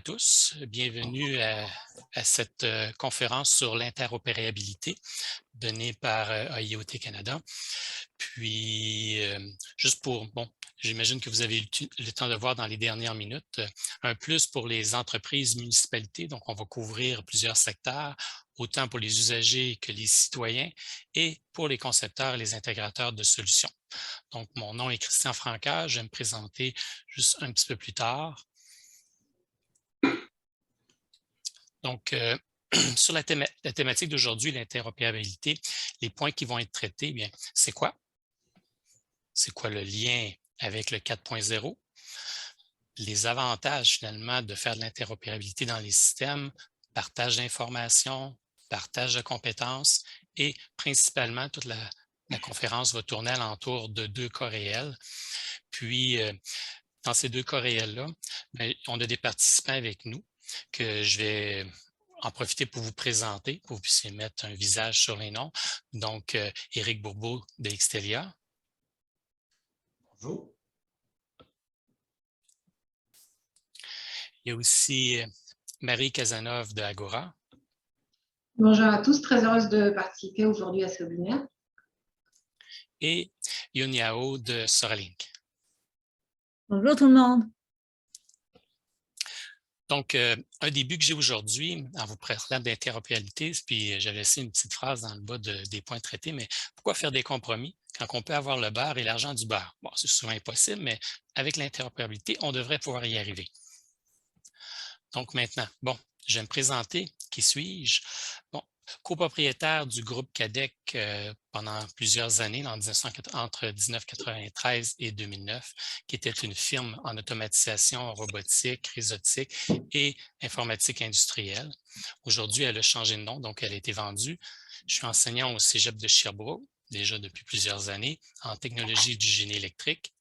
tous, bienvenue à cette conférence sur l'interopérabilité donnée par IoT Canada. Puis, juste pour, j'imagine que vous avez eu le temps de voir dans les dernières minutes, un plus pour les entreprises municipalités, donc on va couvrir plusieurs secteurs, autant pour les usagers que les citoyens, et pour les concepteurs et les intégrateurs de solutions. Donc, mon nom est Christian Francard, je vais me présenter juste un petit peu plus tard. Donc, sur la thématique d'aujourd'hui, l'interopérabilité, les points qui vont être traités, bien, c'est quoi? C'est quoi le lien avec le 4.0? Les avantages, finalement, de faire de l'interopérabilité dans les systèmes, partage d'informations, partage de compétences et principalement, toute la conférence va tourner alentour de 2 cas réels. Puis, dans ces 2 cas réels-là, on a des participants avec nous que je vais en profiter pour vous présenter, pour que vous puissiez mettre un visage sur les noms. Donc, Éric Bourbeau de Xtelia. Bonjour. Il y a aussi Marie Cazeneuve de Agora. Bonjour à tous, très heureuse de participer aujourd'hui à ce webinaire. Et Yun Yao de Soralink. Bonjour tout le monde. Donc, un début que j'ai aujourd'hui en vous parlant d'interopérabilité, puis j'avais laissé une petite phrase dans le bas des points traités, mais pourquoi faire des compromis quand on peut avoir le beurre et l'argent du beurre? Bon, c'est souvent impossible, mais avec l'interopérabilité, on devrait pouvoir y arriver. Donc maintenant, je vais me présenter. Qui suis-je? Copropriétaire du groupe CADEC pendant plusieurs années, entre 1993 et 2009, qui était une firme en automatisation, robotique, réseautique et informatique industrielle. Aujourd'hui, elle a changé de nom, donc elle a été vendue. Je suis enseignant au Cégep de Sherbrooke, déjà depuis plusieurs années, en technologie du génie électrique,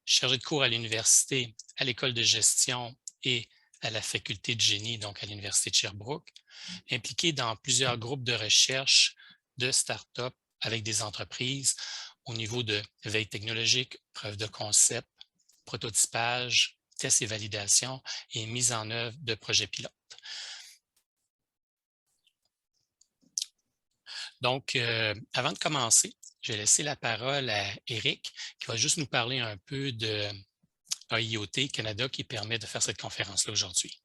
chargé de cours à l'université, à l'école de gestion et à la faculté de génie, donc à l'Université de Sherbrooke, impliqué dans plusieurs groupes de recherche de start-up avec des entreprises au niveau de veille technologique, preuve de concept, prototypage, tests et validation et mise en œuvre de projets pilotes. Donc, avant de commencer, je vais laisser la parole à Éric qui va juste nous parler un peu de IoT Canada qui permet de faire cette conférence-là aujourd'hui.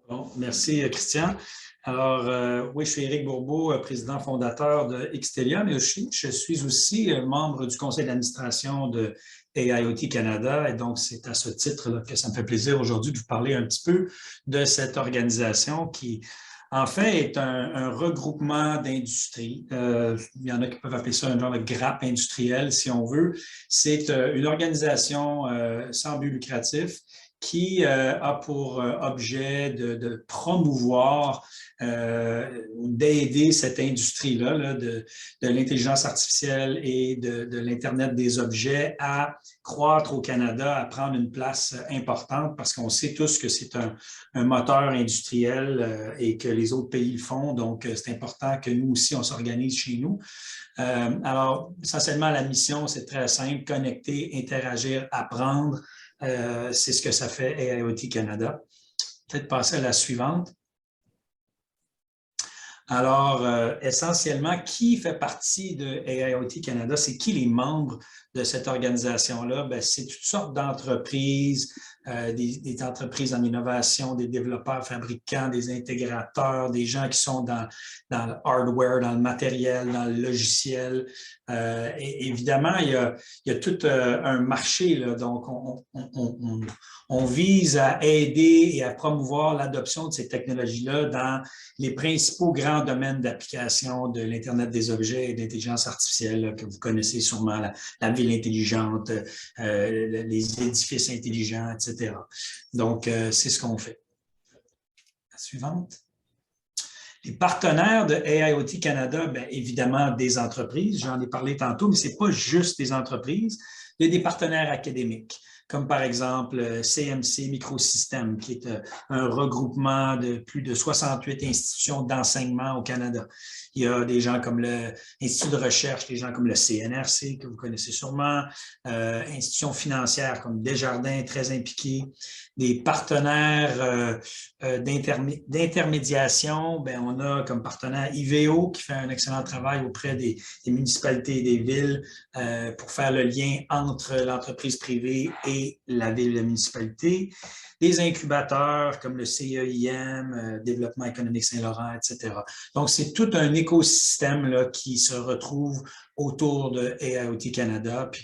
Bon, merci Christian. Alors, oui, je suis Éric Bourbeau, président fondateur de Xtelia, mais aussi, je suis aussi membre du conseil d'administration de IoT Canada. Et donc, c'est à ce titre que ça me fait plaisir aujourd'hui de vous parler un petit peu de cette organisation qui, en fait, est un regroupement d'industries. Il y en a qui peuvent appeler ça un genre de grappe industrielle, si on veut. C'est une organisation sans but lucratif qui a pour objet de promouvoir ou d'aider cette industrie-là de l'intelligence artificielle et de l'Internet des objets à croître au Canada, à prendre une place importante parce qu'on sait tous que c'est un moteur industriel et que les autres pays le font. Donc, c'est important que nous aussi, on s'organise chez nous. Alors, essentiellement, la mission, c'est très simple, connecter, interagir, apprendre. C'est ce que ça fait IoT Canada. Peut-être passer à la suivante. Alors, essentiellement, qui fait partie de IoT Canada? C'est qui les membres de cette organisation-là? C'est toutes sortes d'entreprises, des entreprises en innovation, des développeurs, fabricants, des intégrateurs, des gens qui sont dans le hardware, dans le matériel, dans le logiciel. Et évidemment, il y a tout un marché, là, donc on vise à aider et à promouvoir l'adoption de ces technologies-là dans les principaux grands domaines d'application de l'Internet des objets et de l'intelligence artificielle là, que vous connaissez sûrement, la ville intelligente, les édifices intelligents, etc. Donc, c'est ce qu'on fait. La suivante. Les partenaires de IoT Canada, bien évidemment des entreprises, j'en ai parlé tantôt, mais ce n'est pas juste des entreprises, il y a des partenaires académiques, comme par exemple CMC Microsystèmes, qui est un regroupement de plus de 68 institutions d'enseignement au Canada. Il y a des gens comme l'Institut de recherche, des gens comme le CNRC, que vous connaissez sûrement, institutions financières comme Desjardins, très impliquées, des partenaires d'intermédiation. Bien, on a comme partenaire IVEO qui fait un excellent travail auprès des municipalités et des villes pour faire le lien entre l'entreprise privée et la ville et la municipalité. Des incubateurs comme le CEIM, Développement économique Saint-Laurent, etc. Donc, c'est tout un écosystème là, qui se retrouve autour de AIoT Canada, puis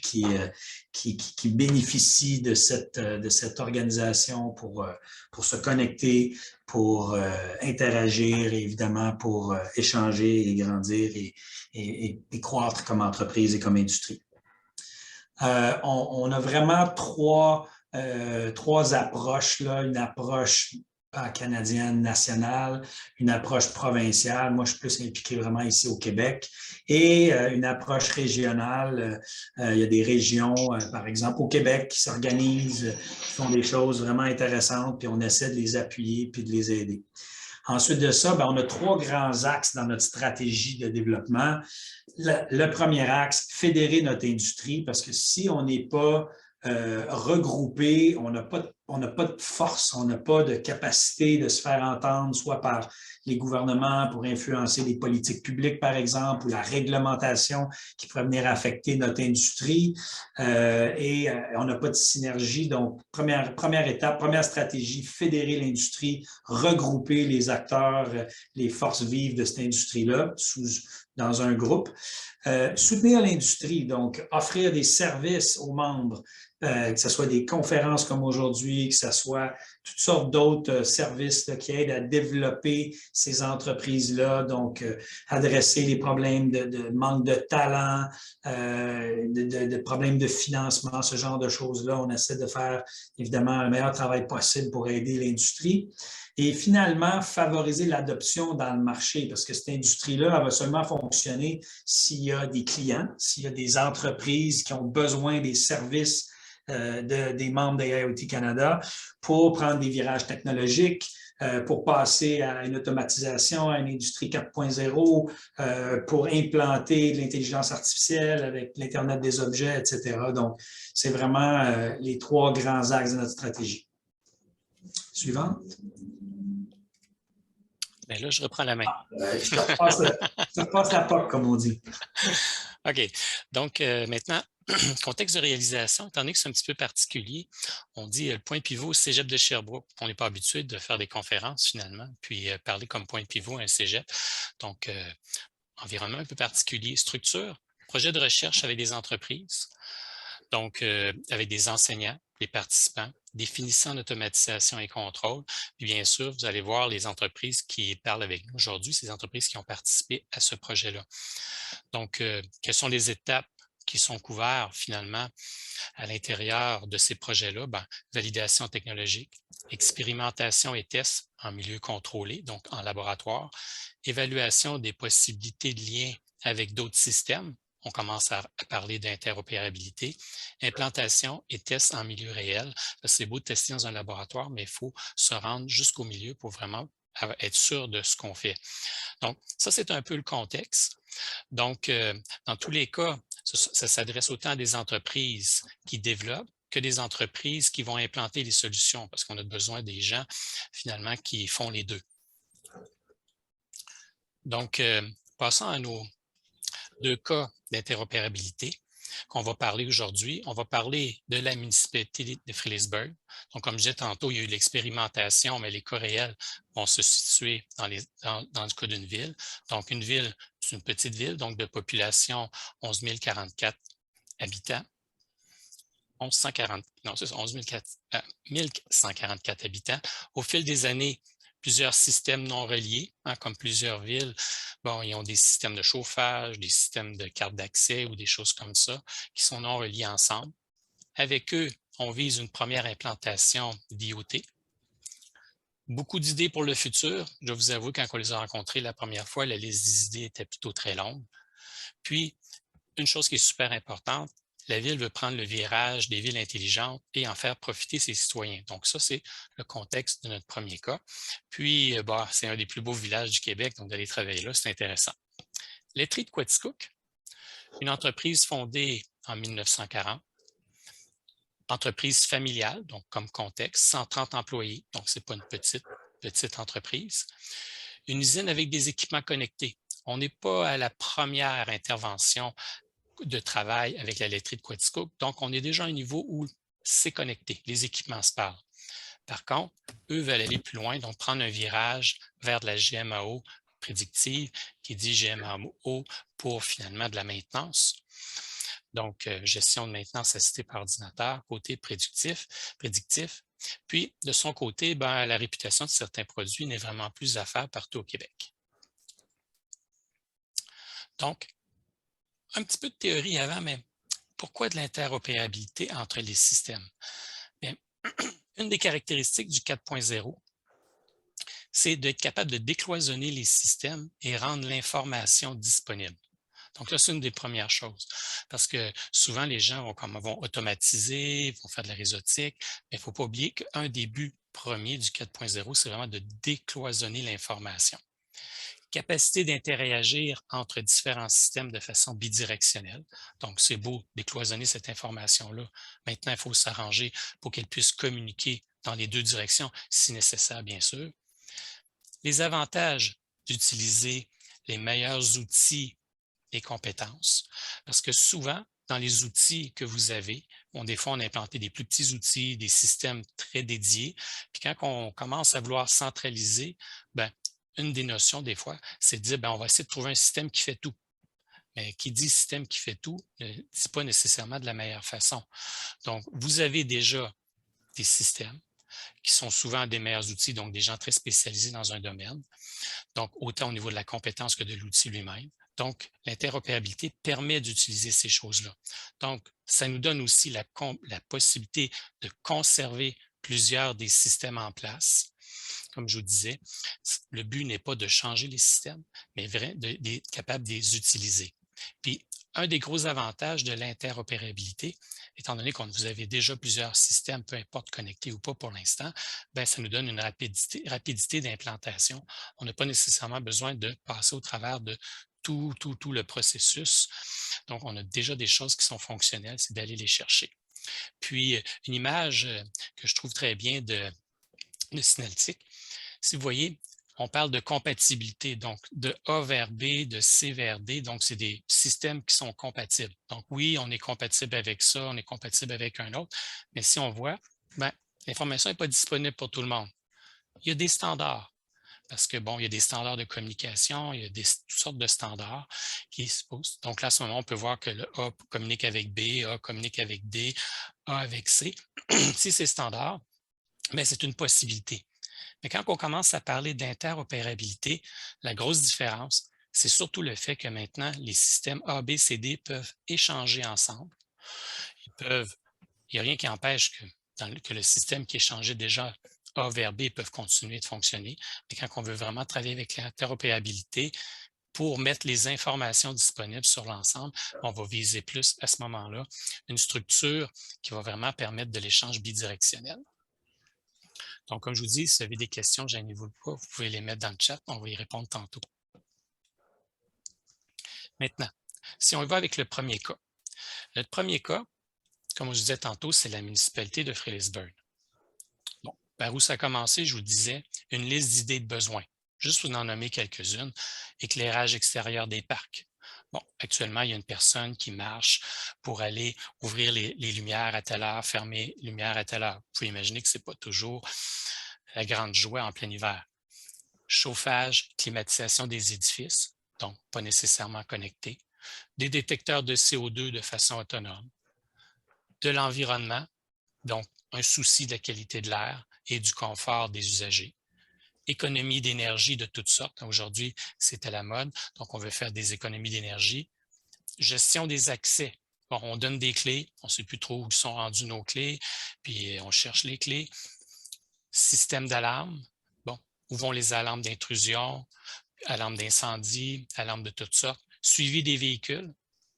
qui bénéficie de cette organisation pour se connecter, pour interagir et évidemment pour échanger et grandir et croître comme entreprise et comme industrie. On a vraiment trois approches, là, une approche canadienne nationale, une approche provinciale. Moi, je suis plus impliqué vraiment ici au Québec et une approche régionale. Il y a des régions, par exemple au Québec, qui s'organisent, qui font des choses vraiment intéressantes, puis on essaie de les appuyer puis de les aider. Ensuite de ça, on a trois grands axes dans notre stratégie de développement. Le premier axe, fédérer notre industrie, parce que si on n'est pas regroupé, on n'a pas de force, on n'a pas de capacité de se faire entendre, soit par les gouvernements pour influencer les politiques publiques, par exemple, ou la réglementation qui pourrait venir affecter notre industrie. Et on n'a pas de synergie. Donc, première étape, première stratégie, fédérer l'industrie, regrouper les acteurs, les forces vives de cette industrie-là dans un groupe. Soutenir l'industrie, donc offrir des services aux membres, que ce soit des conférences comme aujourd'hui, que ce soit toutes sortes d'autres services là, qui aident à développer ces entreprises-là, donc adresser les problèmes de manque de talent, de problèmes de financement, ce genre de choses-là. On essaie de faire évidemment le meilleur travail possible pour aider l'industrie. Et finalement, favoriser l'adoption dans le marché, parce que cette industrie-là, elle va seulement fonctionner s'il y a des clients, s'il y a des entreprises qui ont besoin des services des membres d'AIoT Canada pour prendre des virages technologiques, pour passer à une automatisation, à une industrie 4.0, pour implanter de l'intelligence artificielle avec l'Internet des objets, etc. Donc, c'est vraiment les trois grands axes de notre stratégie. Suivante. Bien là, je reprends la main. Je te repasse la POC, comme on dit. OK. Donc, maintenant, contexte de réalisation, étant donné que c'est un petit peu particulier, on dit le point pivot au cégep de Sherbrooke. On n'est pas habitué de faire des conférences, finalement, puis parler comme point pivot à un cégep. Donc, environnement un peu particulier. Structure, projet de recherche avec des entreprises, donc avec des enseignants, des participants, définissant l'automatisation et contrôle. Puis bien sûr, vous allez voir les entreprises qui parlent avec nous aujourd'hui, ces entreprises qui ont participé à ce projet-là. Donc, quelles sont les étapes qui sont couvertes finalement à l'intérieur de ces projets-là? Validation technologique, expérimentation et tests en milieu contrôlé, donc en laboratoire, évaluation des possibilités de lien avec d'autres systèmes. On commence à parler d'interopérabilité, implantation et tests en milieu réel. C'est beau de tester dans un laboratoire, mais il faut se rendre jusqu'au milieu pour vraiment être sûr de ce qu'on fait. Donc, ça, c'est un peu le contexte. Donc, dans tous les cas, ça s'adresse autant à des entreprises qui développent que des entreprises qui vont implanter les solutions, parce qu'on a besoin des gens, finalement, qui font les deux. Donc, passons à nos deux cas d'interopérabilité qu'on va parler aujourd'hui. On va parler de la municipalité de Fredericksburg. Donc, comme je disais tantôt, il y a eu l'expérimentation, mais les cas réels vont se situer dans le cas d'une ville. Donc, une ville, c'est une petite ville, donc de population 11 044 habitants. 1144 habitants. Au fil des années, plusieurs systèmes non reliés, comme plusieurs villes, ils ont des systèmes de chauffage, des systèmes de carte d'accès ou des choses comme ça qui sont non reliés ensemble. Avec eux, on vise une première implantation d'IoT. Beaucoup d'idées pour le futur. Je vous avoue, quand on les a rencontrés la première fois, la liste des idées était plutôt très longue. Puis, une chose qui est super importante, la ville veut prendre le virage des villes intelligentes et en faire profiter ses citoyens. Donc ça, c'est le contexte de notre premier cas. Puis, c'est un des plus beaux villages du Québec, donc d'aller travailler là, c'est intéressant. Laiterie de Quaticook, une entreprise fondée en 1940, entreprise familiale, donc comme contexte, 130 employés, donc ce n'est pas une petite entreprise. Une usine avec des équipements connectés. On n'est pas à la première intervention de travail avec la laiterie de Quaticook, donc on est déjà à un niveau où c'est connecté, les équipements se parlent. Par contre, eux veulent aller plus loin, donc prendre un virage vers de la GMAO prédictive, qui dit GMAO pour finalement de la maintenance. Donc, gestion de maintenance assistée par ordinateur, côté prédictif. Puis, de son côté, la réputation de certains produits n'est vraiment plus à faire partout au Québec. Donc, un petit peu de théorie avant, mais pourquoi de l'interopérabilité entre les systèmes? Bien, une des caractéristiques du 4.0, c'est d'être capable de décloisonner les systèmes et rendre l'information disponible. Donc là, c'est une des premières choses, parce que souvent, les gens vont automatiser, vont faire de la réseautique, mais il ne faut pas oublier qu'un des buts premiers du 4.0, c'est vraiment de décloisonner l'information. Capacité d'interagir entre différents systèmes de façon bidirectionnelle. Donc, c'est beau décloisonner cette information-là. Maintenant, il faut s'arranger pour qu'elle puisse communiquer dans les deux directions, si nécessaire, bien sûr. Les avantages d'utiliser les meilleurs outils et compétences, parce que souvent, dans les outils que vous avez, des fois, on a implanté des plus petits outils, des systèmes très dédiés, puis quand on commence à vouloir centraliser, une des notions, des fois, c'est de dire, on va essayer de trouver un système qui fait tout. Mais qui dit système qui fait tout, ne dit pas nécessairement de la meilleure façon. Donc, vous avez déjà des systèmes qui sont souvent des meilleurs outils, donc des gens très spécialisés dans un domaine, donc autant au niveau de la compétence que de l'outil lui-même. Donc, l'interopérabilité permet d'utiliser ces choses-là. Donc, ça nous donne aussi la possibilité de conserver plusieurs des systèmes en place. Comme je vous disais, le but n'est pas de changer les systèmes, mais d'être capable de les utiliser. Puis, un des gros avantages de l'interopérabilité, étant donné que vous avez déjà plusieurs systèmes, peu importe connectés ou pas pour l'instant, ça nous donne une rapidité d'implantation. On n'a pas nécessairement besoin de passer au travers de tout le processus. Donc, on a déjà des choses qui sont fonctionnelles, c'est d'aller les chercher. Puis, une image que je trouve très bien de Synaltique, si vous voyez, on parle de compatibilité, donc de A vers B, de C vers D, donc c'est des systèmes qui sont compatibles. Donc oui, on est compatible avec ça, on est compatible avec un autre, mais si on voit, l'information n'est pas disponible pour tout le monde. Il y a des standards, parce que il y a des standards de communication, il y a toutes sortes de standards qui se posent. Donc là, à ce moment, on peut voir que le A communique avec B, A communique avec D, A avec C. Si c'est standard, c'est une possibilité. Mais quand on commence à parler d'interopérabilité, la grosse différence, c'est surtout le fait que maintenant, les systèmes A, B, C, D peuvent échanger ensemble. Il n'y a rien qui empêche que le système qui échangeait déjà A vers B peuvent continuer de fonctionner. Mais quand on veut vraiment travailler avec l'interopérabilité, pour mettre les informations disponibles sur l'ensemble, on va viser plus à ce moment-là une structure qui va vraiment permettre de l'échange bidirectionnel. Donc, comme je vous dis, si vous avez des questions, gênez-vous pas, vous pouvez les mettre dans le chat, on va y répondre tantôt. Maintenant, si on y va avec le premier cas. Le premier cas, comme je vous disais tantôt, c'est la municipalité de Fredericksburg. Bon, par où ça a commencé, je vous disais, une liste d'idées de besoins. Juste vous en nommer quelques-unes. Éclairage extérieur des parcs. Bon, actuellement, il y a une personne qui marche pour aller ouvrir les lumières à telle heure, fermer les lumières à telle heure. Vous pouvez imaginer que ce n'est pas toujours la grande joie en plein hiver. Chauffage, climatisation des édifices, donc pas nécessairement connectés. Des détecteurs de CO2 de façon autonome. De l'environnement, donc un souci de la qualité de l'air et du confort des usagers. Économie d'énergie de toutes sortes. Aujourd'hui, c'est à la mode, donc on veut faire des économies d'énergie. Gestion des accès. Bon, on donne des clés, on ne sait plus trop où sont rendues nos clés, puis on cherche les clés. Système d'alarme. Bon, où vont les alarmes d'intrusion, alarmes d'incendie, alarmes de toutes sortes. Suivi des véhicules.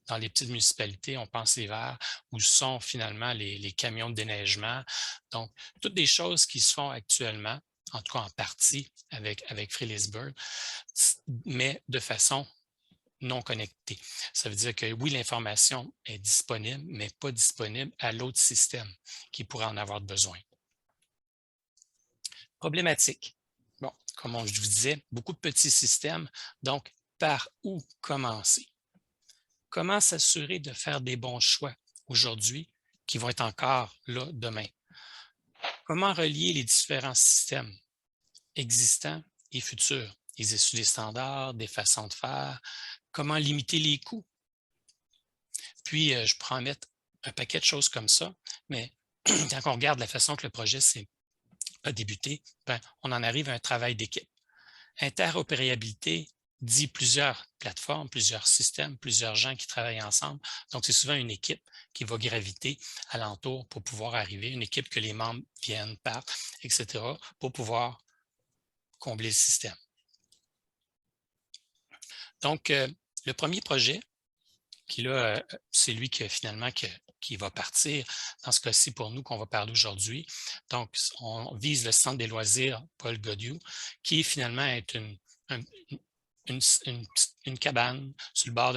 Dans les petites municipalités, on pense l'hiver, où sont finalement les camions de déneigement. Donc, toutes des choses qui se font actuellement, en tout cas en partie avec Fredericksburg, mais de façon non connectés. Ça veut dire que oui, l'information est disponible, mais pas disponible à l'autre système qui pourrait en avoir besoin. Problématique. Bon, comme je vous disais, beaucoup de petits systèmes, donc par où commencer? Comment s'assurer de faire des bons choix aujourd'hui qui vont être encore là demain? Comment relier les différents systèmes existants et futurs? Les issues des standards, des façons de faire, comment limiter les coûts? Puis, je pourrais en mettre un paquet de choses comme ça, mais quand on regarde la façon que le projet a débuté, ben, on en arrive à un travail d'équipe. Interopérabilité dit plusieurs plateformes, plusieurs systèmes, plusieurs gens qui travaillent ensemble. Donc, c'est souvent une équipe qui va graviter alentour pour pouvoir arriver, une équipe que les membres viennent, partent, etc., pour pouvoir combler le système. Donc, le premier projet, qui là, c'est lui que finalement qui va partir dans ce cas-ci pour nous qu'on va parler aujourd'hui. Donc, on vise le Centre des loisirs Paul Godiou, qui finalement est une cabane sur le bord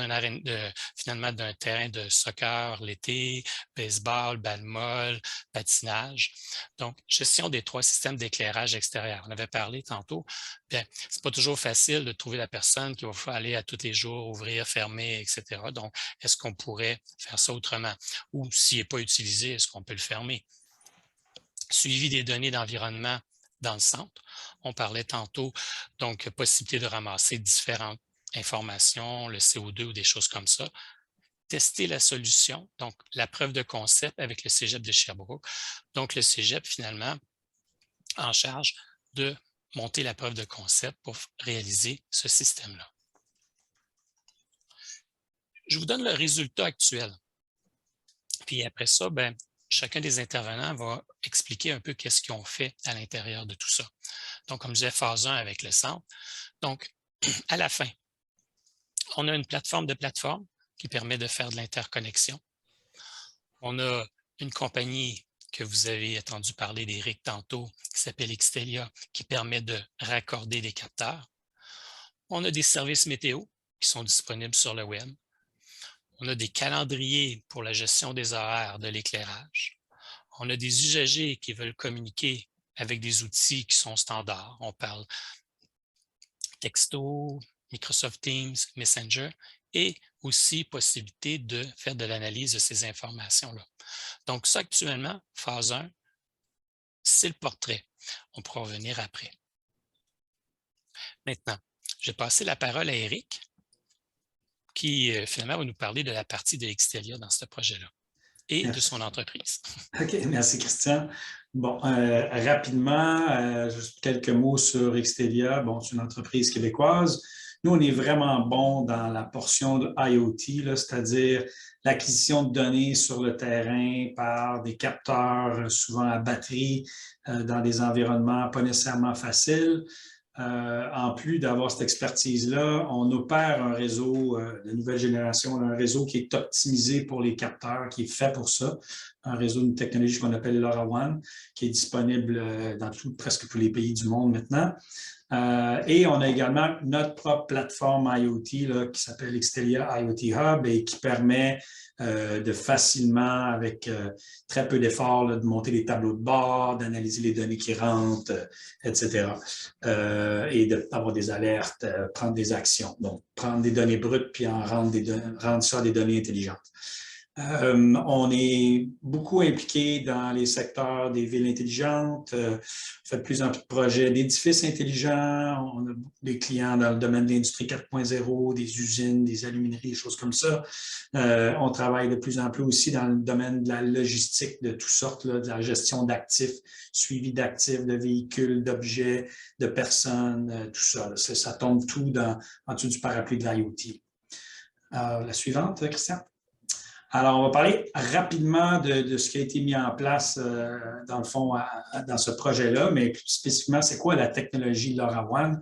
finalement d'un terrain de soccer l'été, baseball, balle molle, patinage. Donc, gestion des 3 systèmes d'éclairage extérieur. On avait parlé tantôt. Bien, c'est pas toujours facile de trouver la personne qui va falloir aller à tous les jours, ouvrir, fermer, etc. Donc, est-ce qu'on pourrait faire ça autrement? Ou s'il n'est pas utilisé, est-ce qu'on peut le fermer? Suivi des données d'environnement dans le centre. On parlait tantôt, donc, possibilité de ramasser différentes informations, le CO2 ou des choses comme ça. Tester la solution, donc la preuve de concept avec le Cégep de Sherbrooke. Donc, le Cégep, finalement, en charge de monter la preuve de concept pour réaliser ce système-là. Je vous donne le résultat actuel. Puis après ça, ben, chacun des intervenants va expliquer un peu qu'est-ce qu'ils ont fait à l'intérieur de tout ça. Donc, comme je disais, phase 1 avec le centre. Donc, à la fin, on a une plateforme de plateforme qui permet de faire de l'interconnexion. On a une compagnie que vous avez entendu parler d'Éric tantôt, qui s'appelle Xtelia, qui permet de raccorder des capteurs. On a des services météo qui sont disponibles sur le web. On a des calendriers pour la gestion des horaires de l'éclairage. On a des usagers qui veulent communiquer avec des outils qui sont standards. On parle texto, Microsoft Teams, Messenger et aussi possibilité de faire de l'analyse de ces informations-là. Donc ça, actuellement, phase 1, c'est le portrait. On pourra revenir après. Maintenant, je vais passer la parole à Éric, qui finalement va nous parler de la partie de Xtelia dans ce projet-là et de son entreprise. OK, merci Christian. Bon, rapidement, juste quelques mots sur Xtelia. Bon, c'est une entreprise québécoise. Nous, on est vraiment bon dans la portion de IoT, c'est-à-dire l'acquisition de données sur le terrain par des capteurs, souvent à batterie, dans des environnements pas nécessairement faciles. En plus d'avoir cette expertise-là, on opère un réseau de nouvelle génération, un réseau qui est optimisé pour les capteurs, qui est fait pour ça, un réseau d'une technologie qu'on appelle LoRaWAN, qui est disponible dans presque tous les pays du monde maintenant. Et on a également notre propre plateforme IoT là, qui s'appelle Xtelia IoT Hub et qui permet de facilement, avec très peu d'efforts, de monter les tableaux de bord, d'analyser les données qui rentrent, etc. Et d'avoir des alertes, prendre des actions. Donc, prendre des données brutes puis en rendre ça des données intelligentes. On est beaucoup impliqué dans les secteurs des villes intelligentes, on fait de plus en plus de projets d'édifices intelligents, on a des clients dans le domaine de l'industrie 4.0, des usines, des alumineries, des choses comme ça. On travaille de plus en plus aussi dans le domaine de la logistique de toutes sortes, là, de la gestion d'actifs, suivi d'actifs, de véhicules, d'objets, de personnes, tout ça. Là, ça tombe tout en dessous du parapluie de l'IoT. La suivante, Christian. Alors, on va parler rapidement de ce qui a été mis en place, dans le fond, dans ce projet-là, mais plus spécifiquement, c'est quoi la technologie LoRaWAN?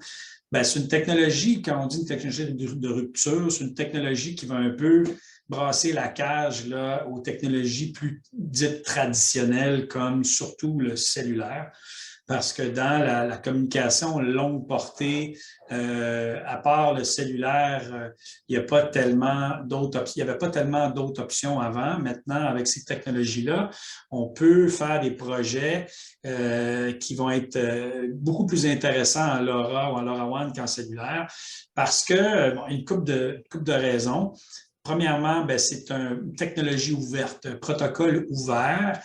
Bien, c'est une technologie, quand on dit une technologie de rupture, c'est une technologie qui va un peu brasser la cage là, aux technologies plus dites traditionnelles, comme surtout le cellulaire. parce que dans la communication longue portée, à part le cellulaire, il n'y a pas tellement d'autres il y avait pas tellement d'autres options avant. Maintenant, avec ces technologies-là, on peut faire des projets qui vont être beaucoup plus intéressants en LoRa ou en LoRaWAN qu'en cellulaire, parce que, bon, une couple de raisons. Premièrement, c'est une technologie ouverte, un protocole ouvert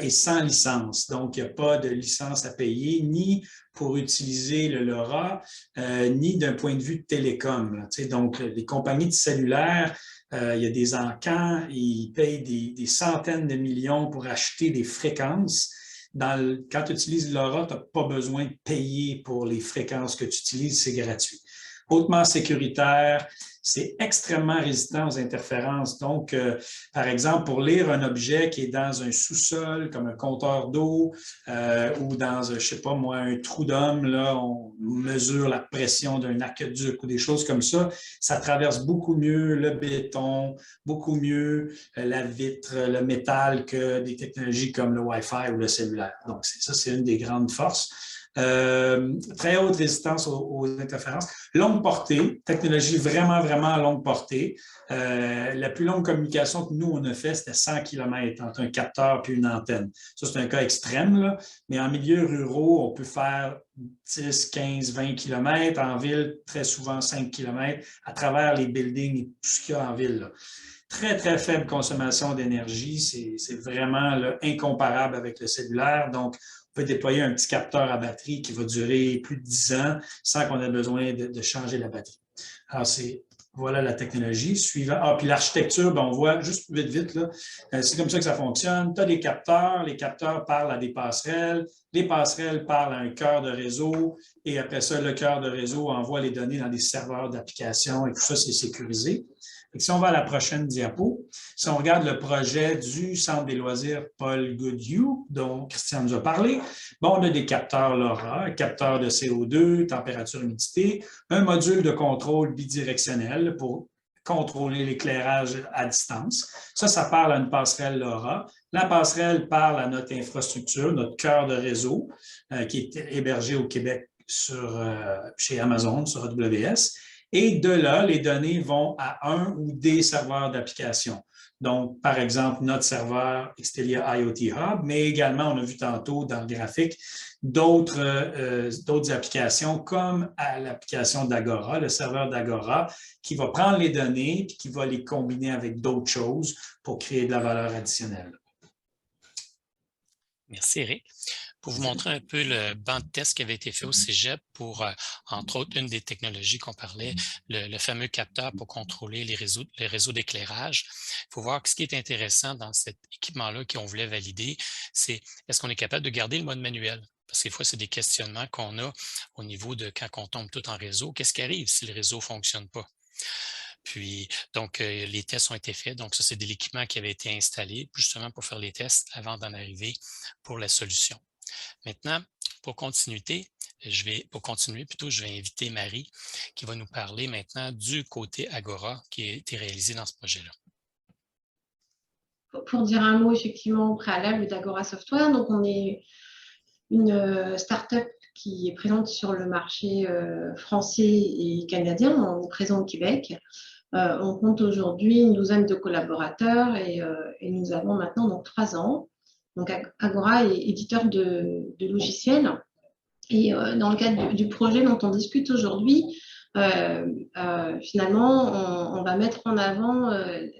et sans licence. Donc, il n'y a pas de licence à payer, ni pour utiliser le LoRa, ni d'un point de vue de télécom. Donc, les compagnies de cellulaire, il y a des encans, ils payent des centaines de millions pour acheter des fréquences. Quand tu utilises LoRa, tu n'as pas besoin de payer pour les fréquences que tu utilises, c'est gratuit. Hautement sécuritaire, c'est extrêmement résistant aux interférences. Donc, par exemple, pour lire un objet qui est dans un sous-sol, comme un compteur d'eau, ou dans, je ne sais pas moi, un trou d'homme, là, on mesure la pression d'un aqueduc ou des choses comme ça traverse beaucoup mieux le béton, beaucoup mieux la vitre, le métal que des technologies comme le Wi-Fi ou le cellulaire. Donc, ça, c'est une des grandes forces. Très haute résistance aux interférences. Longue portée, technologie vraiment, vraiment longue portée. La plus longue communication que nous, on a fait, c'était 100 km entre un capteur et une antenne. Ça, c'est un cas extrême, là. Mais en milieu ruraux, on peut faire 10, 15, 20 km. En ville, très souvent 5 km à travers les buildings et tout ce qu'il y a en ville, là. Très, très faible consommation d'énergie. C'est vraiment là, incomparable avec le cellulaire. Donc, on peut déployer un petit capteur à batterie qui va durer plus de 10 ans sans qu'on ait besoin de changer la batterie. Alors, voilà la technologie. Suivant. Puis l'architecture, on voit juste vite, là, c'est comme ça que ça fonctionne. Tu as des capteurs, les capteurs parlent à des passerelles, les passerelles parlent à un cœur de réseau, et après ça, le cœur de réseau envoie les données dans des serveurs d'application, et tout ça, c'est sécurisé. Si on va à la prochaine diapo, si on regarde le projet du Centre des loisirs Paul Goodieu, dont Christian nous a parlé, on a des capteurs LoRa, un capteur de CO2, température, humidité, un module de contrôle bidirectionnel pour contrôler l'éclairage à distance. Ça parle à une passerelle LoRa. La passerelle parle à notre infrastructure, notre cœur de réseau, qui est hébergé au Québec chez Amazon, sur AWS. Et de là, les données vont à un ou des serveurs d'application. Donc, par exemple, notre serveur Xtelia IoT Hub, mais également, on a vu tantôt dans le graphique, d'autres applications comme l'application d'Agora, le serveur d'Agora, qui va prendre les données et qui va les combiner avec d'autres choses pour créer de la valeur additionnelle. Merci, Eric. Pour vous montrer un peu le banc de test qui avait été fait au Cégep pour, entre autres, une des technologies qu'on parlait, le fameux capteur pour contrôler les réseaux d'éclairage. Il faut voir que ce qui est intéressant dans cet équipement-là qu'on voulait valider, c'est est-ce qu'on est capable de garder le mode manuel? Parce que des fois, c'est des questionnements qu'on a au niveau de quand on tombe tout en réseau. Qu'est-ce qui arrive si le réseau ne fonctionne pas? Puis, donc, les tests ont été faits. Donc, ça, c'est de l'équipement qui avait été installé justement pour faire les tests avant d'en arriver pour la solution. Maintenant, pour continuer, je vais inviter Marie qui va nous parler maintenant du côté Agora qui a été réalisé dans ce projet-là. Pour dire un mot effectivement au préalable d'Agora Software, donc on est une start-up qui est présente sur le marché français et canadien. On est présent au Québec. On compte aujourd'hui une douzaine de collaborateurs et nous avons maintenant donc 3 ans. Donc Agora est éditeur de logiciels et dans le cadre du projet dont on discute aujourd'hui, finalement, on va mettre en avant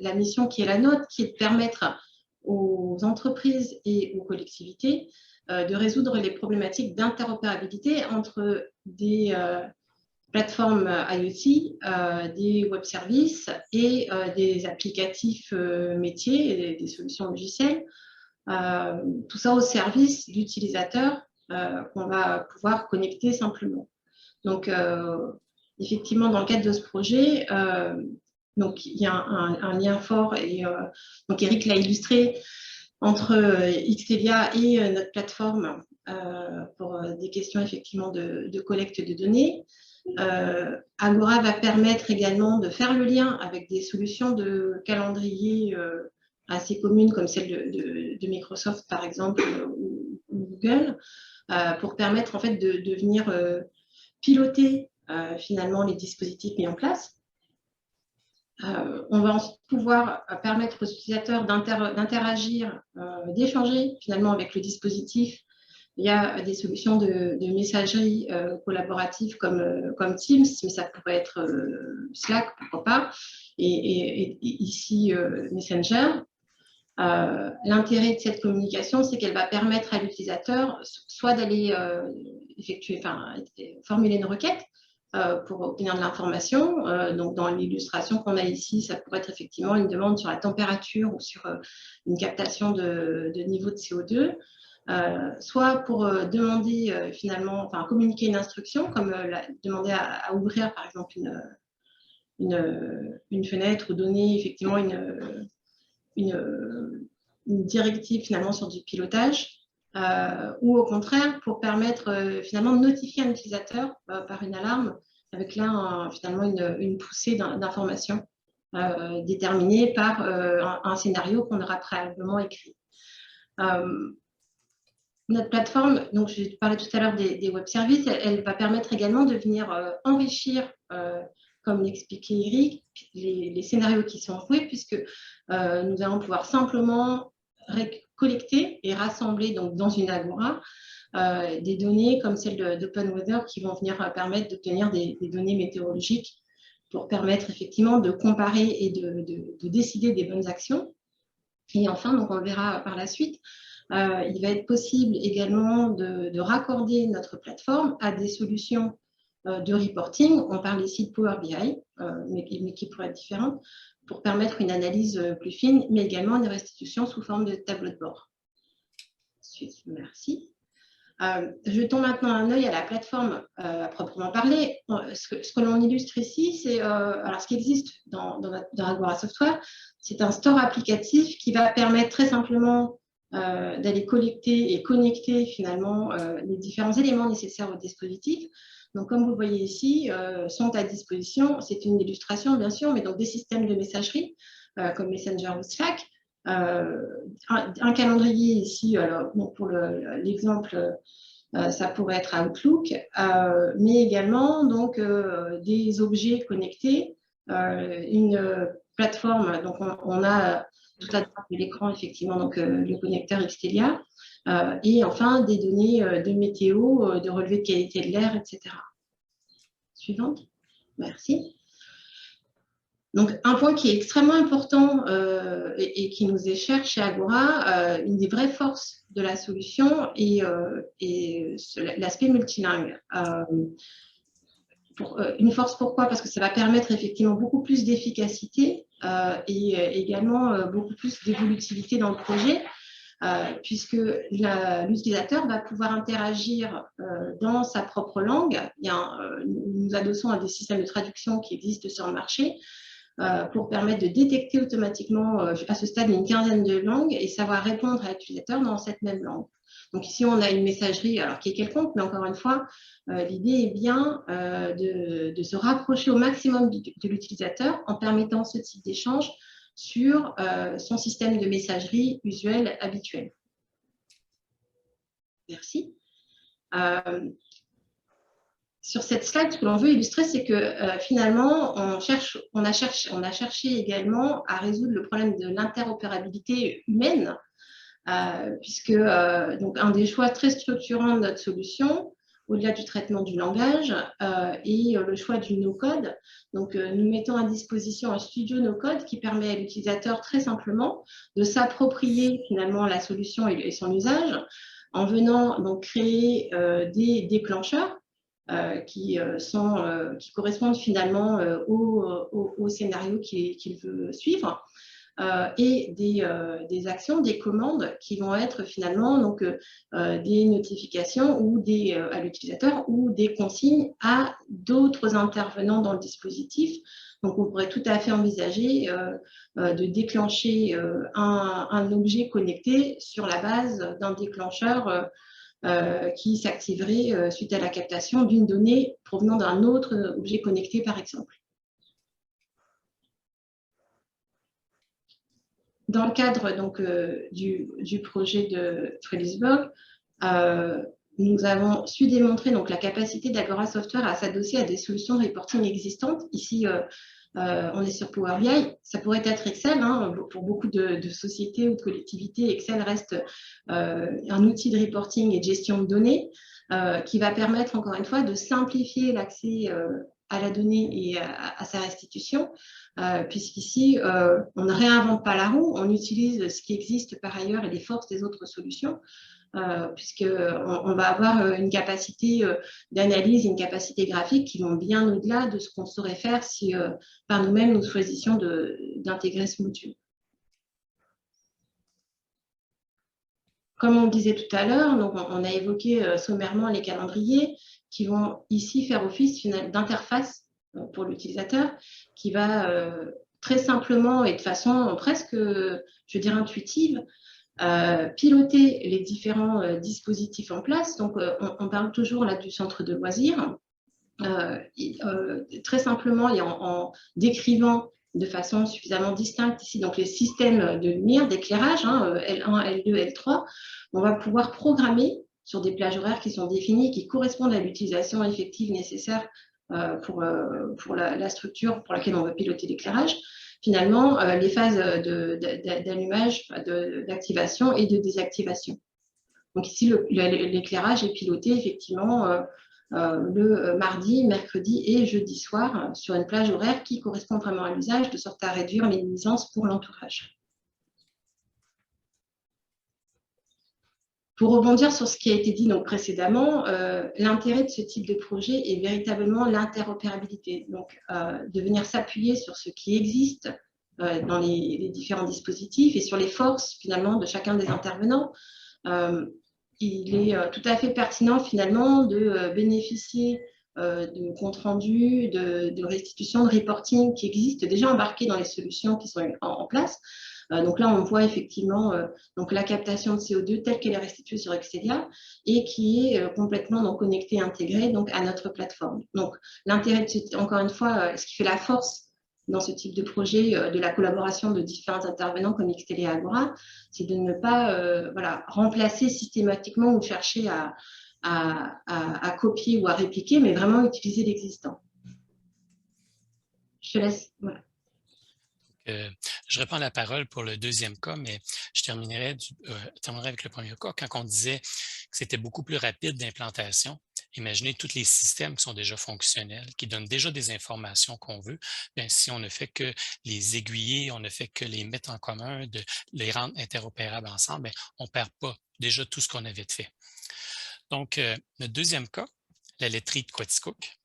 la mission qui est la nôtre, qui est de permettre aux entreprises et aux collectivités de résoudre les problématiques d'interopérabilité entre des plateformes IoT, des web services et des applicatifs métiers et des solutions logicielles. Tout ça au service d'utilisateurs qu'on va pouvoir connecter simplement. Donc, effectivement, dans le cadre de ce projet, donc, il y a un lien fort, et donc Eric l'a illustré, entre Xtelia et notre plateforme pour des questions effectivement de collecte de données. Agora va permettre également de faire le lien avec des solutions de calendrier assez communes comme celle de Microsoft par exemple ou Google, pour permettre en fait de venir piloter finalement les dispositifs mis en place. On va ensuite pouvoir permettre aux utilisateurs d'interagir, d'échanger finalement avec le dispositif. Il y a des solutions de messagerie collaborative comme Teams, mais ça pourrait être Slack, pourquoi pas, et ici Messenger. L'intérêt de cette communication, c'est qu'elle va permettre à l'utilisateur soit d'aller formuler une requête pour obtenir de l'information. Donc, dans l'illustration qu'on a ici, ça pourrait être effectivement une demande sur la température ou sur une captation de niveau de CO2. Soit pour demander communiquer une instruction, comme demander à ouvrir par exemple une fenêtre ou donner effectivement une directive finalement sur du pilotage, ou au contraire pour permettre finalement de notifier un utilisateur par une alarme avec là finalement une poussée d'informations déterminée par un scénario qu'on aura préalablement écrit. Notre plateforme, donc je parlais tout à l'heure des web services, elle va permettre également de venir enrichir, comme l'expliquait Eric, les scénarios qui sont joués, puisque nous allons pouvoir simplement collecter et rassembler donc, dans une Agora des données comme celles d'Open Weather qui vont venir permettre d'obtenir des données météorologiques pour permettre effectivement de comparer et de décider des bonnes actions. Et enfin, donc on le verra par la suite, il va être possible également de raccorder notre plateforme à des solutions de reporting. On parle ici de Power BI, mais qui pourraient être différentes, pour permettre une analyse plus fine, mais également une restitution sous forme de tableau de bord. Merci. Jetons maintenant un œil à la plateforme à proprement parler. Ce que l'on illustre ici, c'est alors ce qui existe dans Agora Software, c'est un store applicatif qui va permettre très simplement d'aller collecter et connecter finalement les différents éléments nécessaires au dispositif. Donc, comme vous le voyez ici, sont à disposition, c'est une illustration bien sûr, mais donc des systèmes de messagerie comme Messenger ou Slack, un calendrier ici, alors, bon, pour l'exemple, ça pourrait être Outlook, mais également donc, des objets connectés, une plateforme, donc on a tout à droite de l'écran, effectivement, donc, le connecteur Xtelia, et enfin des données de météo, de relevé de qualité de l'air, etc. Suivante. Merci. Donc, un point qui est extrêmement important et qui nous est cher chez Agora, une des vraies forces de la solution est l'aspect multilingue. Une force, pourquoi? Parce que ça va permettre effectivement beaucoup plus d'efficacité et également beaucoup plus d'évolutivité dans le projet, puisque l'utilisateur va pouvoir interagir dans sa propre langue. Nous adossons à des systèmes de traduction qui existent sur le marché pour permettre de détecter automatiquement à ce stade une quinzaine de langues et savoir répondre à l'utilisateur dans cette même langue. Donc ici, on a une messagerie alors, qui est quelconque, mais encore une fois, l'idée est bien de se rapprocher au maximum de l'utilisateur en permettant ce type d'échange sur son système de messagerie usuel habituel. Merci. Sur cette slide, ce que l'on veut illustrer, c'est que finalement, on a cherché également à résoudre le problème de l'interopérabilité humaine, puisque donc, un des choix très structurants de notre solution, au-delà du traitement du langage, et le choix du no-code. Donc, nous mettons à disposition un studio no-code qui permet à l'utilisateur très simplement de s'approprier finalement la solution et son usage en venant donc créer des déclencheurs qui correspondent finalement au scénario qu'il veut suivre. Et des actions, des commandes qui vont être finalement donc, des notifications ou à l'utilisateur ou des consignes à d'autres intervenants dans le dispositif. Donc, on pourrait tout à fait envisager de déclencher un objet connecté sur la base d'un déclencheur qui s'activerait suite à la captation d'une donnée provenant d'un autre objet connecté, par exemple. Dans le cadre donc, du projet de Frederiksborg, nous avons su démontrer donc, la capacité d'Agora Software à s'adosser à des solutions de reporting existantes. Ici, on est sur Power BI. Ça pourrait être Excel. Hein, pour beaucoup de sociétés ou de collectivités, Excel reste un outil de reporting et de gestion de données qui va permettre, encore une fois, de simplifier l'accès à la donnée et à sa restitution, puisqu'ici, on ne réinvente pas la roue, on utilise ce qui existe par ailleurs et les forces des autres solutions, puisqu'on va avoir une capacité d'analyse, une capacité graphique qui vont bien au-delà de ce qu'on saurait faire si par nous-mêmes nous choisissions d'intégrer ce module. Comme on le disait tout à l'heure, on a évoqué sommairement les calendriers qui vont ici faire office d'interface pour l'utilisateur, qui va très simplement et de façon presque, je dirais, intuitive, piloter les différents dispositifs en place. Donc, on parle toujours là du centre de loisirs. Très simplement et en décrivant de façon suffisamment distincte ici donc les systèmes de lumière, d'éclairage, hein, L1, L2, L3, on va pouvoir programmer sur des plages horaires qui sont définies et qui correspondent à l'utilisation effective nécessaire pour la structure pour laquelle on va piloter l'éclairage. Finalement, les phases d'allumage, d'activation et de désactivation. Donc ici, l'éclairage est piloté effectivement le mardi, mercredi et jeudi soir sur une plage horaire qui correspond vraiment à l'usage, de sorte à réduire les nuisances pour l'entourage. Pour rebondir sur ce qui a été dit donc précédemment, l'intérêt de ce type de projet est véritablement l'interopérabilité. Donc, de venir s'appuyer sur ce qui existe dans les différents dispositifs et sur les forces finalement de chacun des intervenants. Il est tout à fait pertinent finalement de bénéficier de comptes rendus, de restitution, de reporting qui existent déjà embarqués dans les solutions qui sont en place. Donc là, on voit effectivement donc la captation de CO2 telle qu'elle est restituée sur Excelia et qui est complètement donc, connectée et intégrée donc, à notre plateforme. Donc l'intérêt, encore une fois, ce qui fait la force dans ce type de projet, de la collaboration de différents intervenants comme Excelia et Agora, c'est de ne pas voilà, remplacer systématiquement ou chercher à copier ou à répliquer, mais vraiment utiliser l'existant. Je te laisse. Voilà. Je reprends la parole pour le deuxième cas, mais je terminerai avec le premier cas. Quand on disait que c'était beaucoup plus rapide d'implantation, imaginez tous les systèmes qui sont déjà fonctionnels, qui donnent déjà des informations qu'on veut. Bien, si on ne fait que les aiguiller, on ne fait que les mettre en commun, de les rendre interopérables ensemble, bien, on ne perd pas déjà tout ce qu'on avait fait. Donc, notre deuxième cas, la laiterie de Quaticook.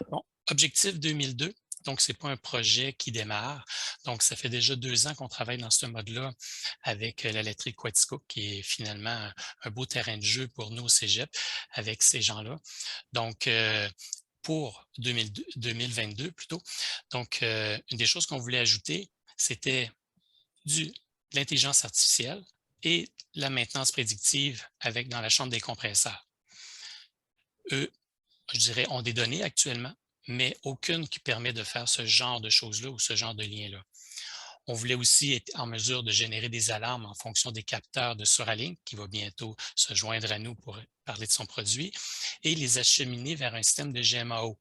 Bon, objectif 2002. Donc, ce n'est pas un projet qui démarre. Donc, ça fait déjà 2 ans qu'on travaille dans ce mode-là avec la laiterie Quaticook, qui est finalement un beau terrain de jeu pour nous au Cégep avec ces gens-là. Donc, pour 2022 plutôt. Donc, une des choses qu'on voulait ajouter, c'était de l'intelligence artificielle et la maintenance prédictive dans la chambre des compresseurs. Eux, je dirais, ont des données actuellement, mais aucune qui permet de faire ce genre de choses-là ou ce genre de lien-là. On voulait aussi être en mesure de générer des alarmes en fonction des capteurs de Suralink, qui va bientôt se joindre à nous pour parler de son produit, et les acheminer vers un système de GMAO.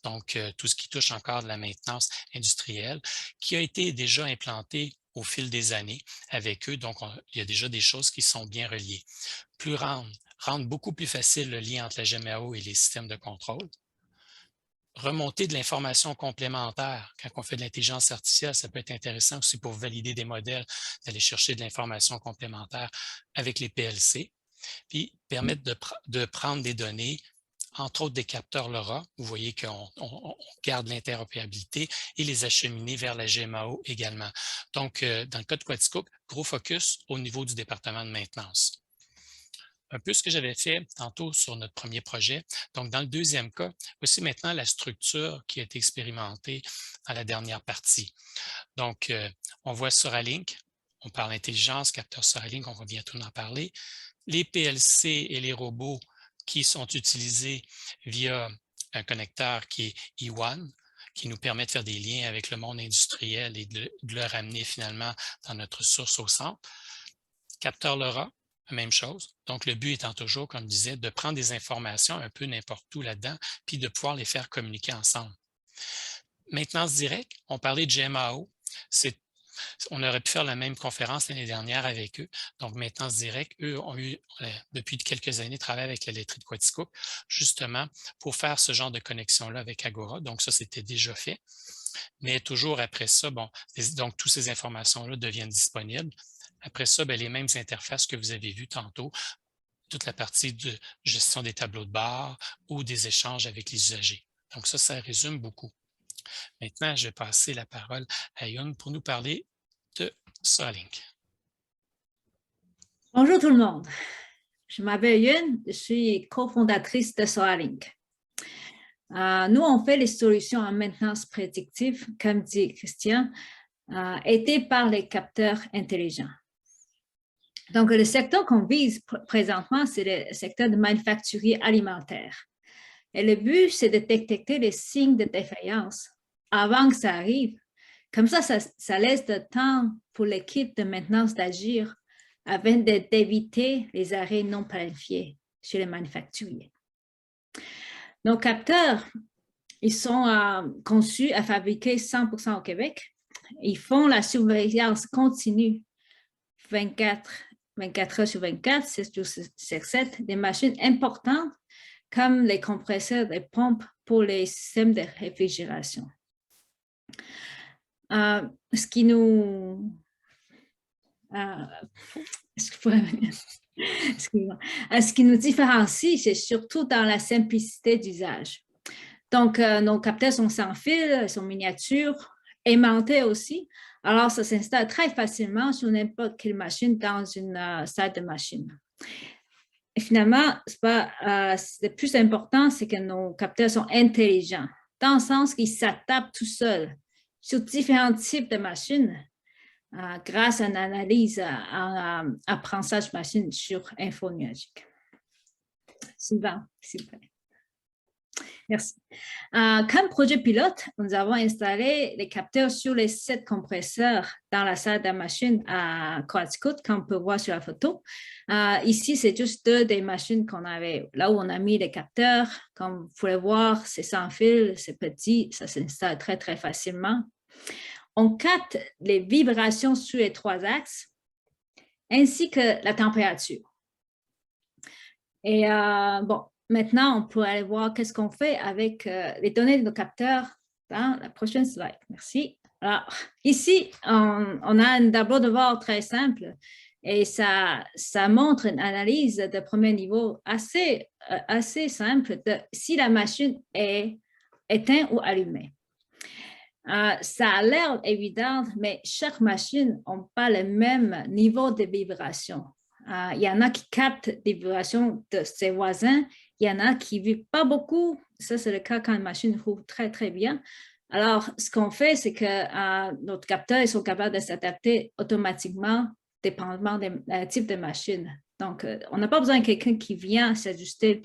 Donc, tout ce qui touche encore de la maintenance industrielle, qui a été déjà implanté au fil des années avec eux. Donc, il y a déjà des choses qui sont bien reliées. Rendre beaucoup plus facile le lien entre la GMAO et les systèmes de contrôle. Remonter de l'information complémentaire. Quand on fait de l'intelligence artificielle, ça peut être intéressant aussi pour valider des modèles, d'aller chercher de l'information complémentaire avec les PLC, puis permettre de prendre des données, entre autres des capteurs LoRa. Vous voyez qu'on garde l'interopérabilité et les acheminer vers la GMAO également. Donc, dans le cas de Quaticook, gros focus au niveau du département de maintenance. Un peu ce que j'avais fait tantôt sur notre premier projet. Donc, dans le deuxième cas, voici maintenant la structure qui a été expérimentée dans la dernière partie. Donc, on voit Suralink, on parle intelligence, capteur Suralink, on va bientôt en parler. Les PLC et les robots qui sont utilisés via un connecteur qui est E1, qui nous permet de faire des liens avec le monde industriel et de le ramener finalement dans notre source au centre. Capteur LoRa, Même chose. Donc, le but étant toujours, comme je disais, de prendre des informations un peu n'importe où là-dedans, puis de pouvoir les faire communiquer ensemble. Maintenance directe, on parlait de GMAO. On aurait pu faire la même conférence l'année dernière avec eux. Donc, maintenance directe, eux ont eu, depuis quelques années, travaillé avec la laiterie de Quaticook, justement, pour faire ce genre de connexion-là avec Agora. Donc, ça, c'était déjà fait. Mais toujours après ça, bon, donc, toutes ces informations-là deviennent disponibles. Après ça, bien, les mêmes interfaces que vous avez vues tantôt, toute la partie de gestion des tableaux de bord ou des échanges avec les usagers. Donc, ça résume beaucoup. Maintenant, je vais passer la parole à Youn pour nous parler de Solink. Bonjour tout le monde. Je m'appelle Yun, je suis cofondatrice de Solink. Nous, on fait les solutions en maintenance prédictive, comme dit Christian, aidées par les capteurs intelligents. Donc, le secteur qu'on vise présentement, c'est le secteur de manufacturier alimentaire. Et le but, c'est de détecter les signes de défaillance avant que ça arrive. Comme ça laisse de temps pour l'équipe de maintenance d'agir afin d'éviter les arrêts non planifiés chez les manufacturiers. Nos capteurs, ils sont conçus à fabriquer 100% au Québec. Ils font la surveillance continue 24 heures sur 24, 7 jours sur 7, des machines importantes comme les compresseurs et pompes pour les systèmes de réfrigération. Ce qui nous différencie, c'est surtout dans la simplicité d'usage. Donc, nos capteurs sont sans fil, ils sont miniatures, aimantés aussi. Alors, ça s'installe très facilement sur n'importe quelle machine dans une salle de machine. Et finalement, le plus important, c'est que nos capteurs sont intelligents, dans le sens qu'ils s'adaptent tout seuls sur différents types de machines grâce à une analyse en apprentissage machine sur info nuagique. Sylvain, s'il vous plaît. Merci. Comme projet pilote, nous avons installé les capteurs sur les 7 compresseurs dans la salle de machine à Quaticook, comme on peut voir sur la photo. Ici, c'est juste 2 des machines qu'on avait, là où on a mis les capteurs. Comme vous pouvez voir, c'est sans fil, c'est petit, ça s'installe très, très facilement. On capte les vibrations sur les 3 axes, ainsi que la température. Et bon, maintenant, on peut aller voir qu'est-ce qu'on fait avec les données de nos capteurs dans la prochaine slide. Merci. Alors, ici, on a un tableau de bord très simple et ça montre une analyse de premier niveau assez simple de si la machine est éteinte ou allumée. Ça a l'air évident, mais chaque machine n'a pas le même niveau de vibration. Il y en a qui captent des vibrations de ses voisins, il y en a qui ne vivent pas beaucoup. Ça, c'est le cas quand une machine roule très, très bien. Alors, ce qu'on fait, c'est que nos capteurs ils sont capables de s'adapter automatiquement, dépendamment du type de machine. Donc, on n'a pas besoin de quelqu'un qui vient s'ajuster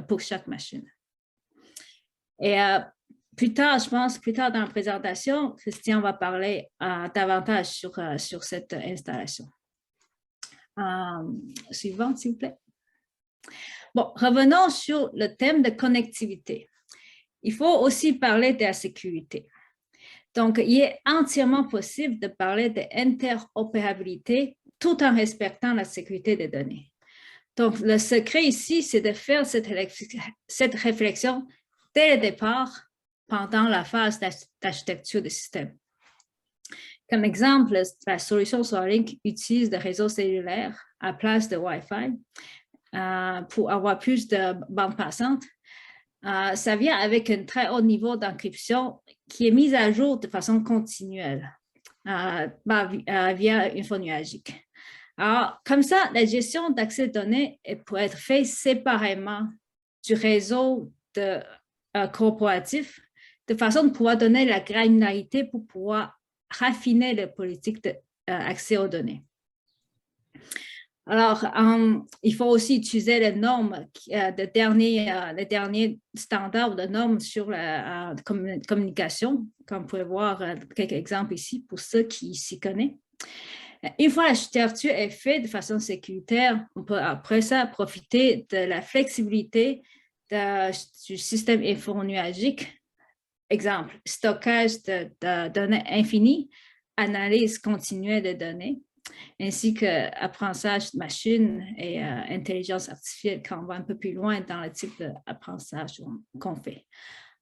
pour chaque machine. Et plus tard, je pense, plus tard dans la présentation, Christian va parler davantage sur cette installation. Suivant, s'il vous plaît. Bon, revenons sur le thème de connectivité. Il faut aussi parler de la sécurité. Donc, il est entièrement possible de parler d'interopérabilité tout en respectant la sécurité des données. Donc, le secret ici, c'est de faire cette réflexion dès le départ pendant la phase d'architecture du système. Comme exemple, la solution Solink utilise le réseau cellulaire à place de Wi-Fi pour avoir plus de bandes passantes. Ça vient avec un très haut niveau d'encryption qui est mis à jour de façon continuelle via info nuagique. Alors, comme ça, la gestion d'accès aux données peut être faite séparément du réseau corporatif de façon de pouvoir donner la granularité pour pouvoir raffiner les politiques d'accès aux données. Alors, il faut aussi utiliser les normes, les derniers standards de normes sur la communication, comme vous pouvez voir quelques exemples ici pour ceux qui s'y connaissent. Une fois l'architecture est faite de façon sécuritaire, on peut après ça profiter de la flexibilité du système infonuagique. Exemple, stockage de données infinies, analyse continue de données, ainsi qu'apprentissage de machine et intelligence artificielle quand on va un peu plus loin dans le type d'apprentissage qu'on fait.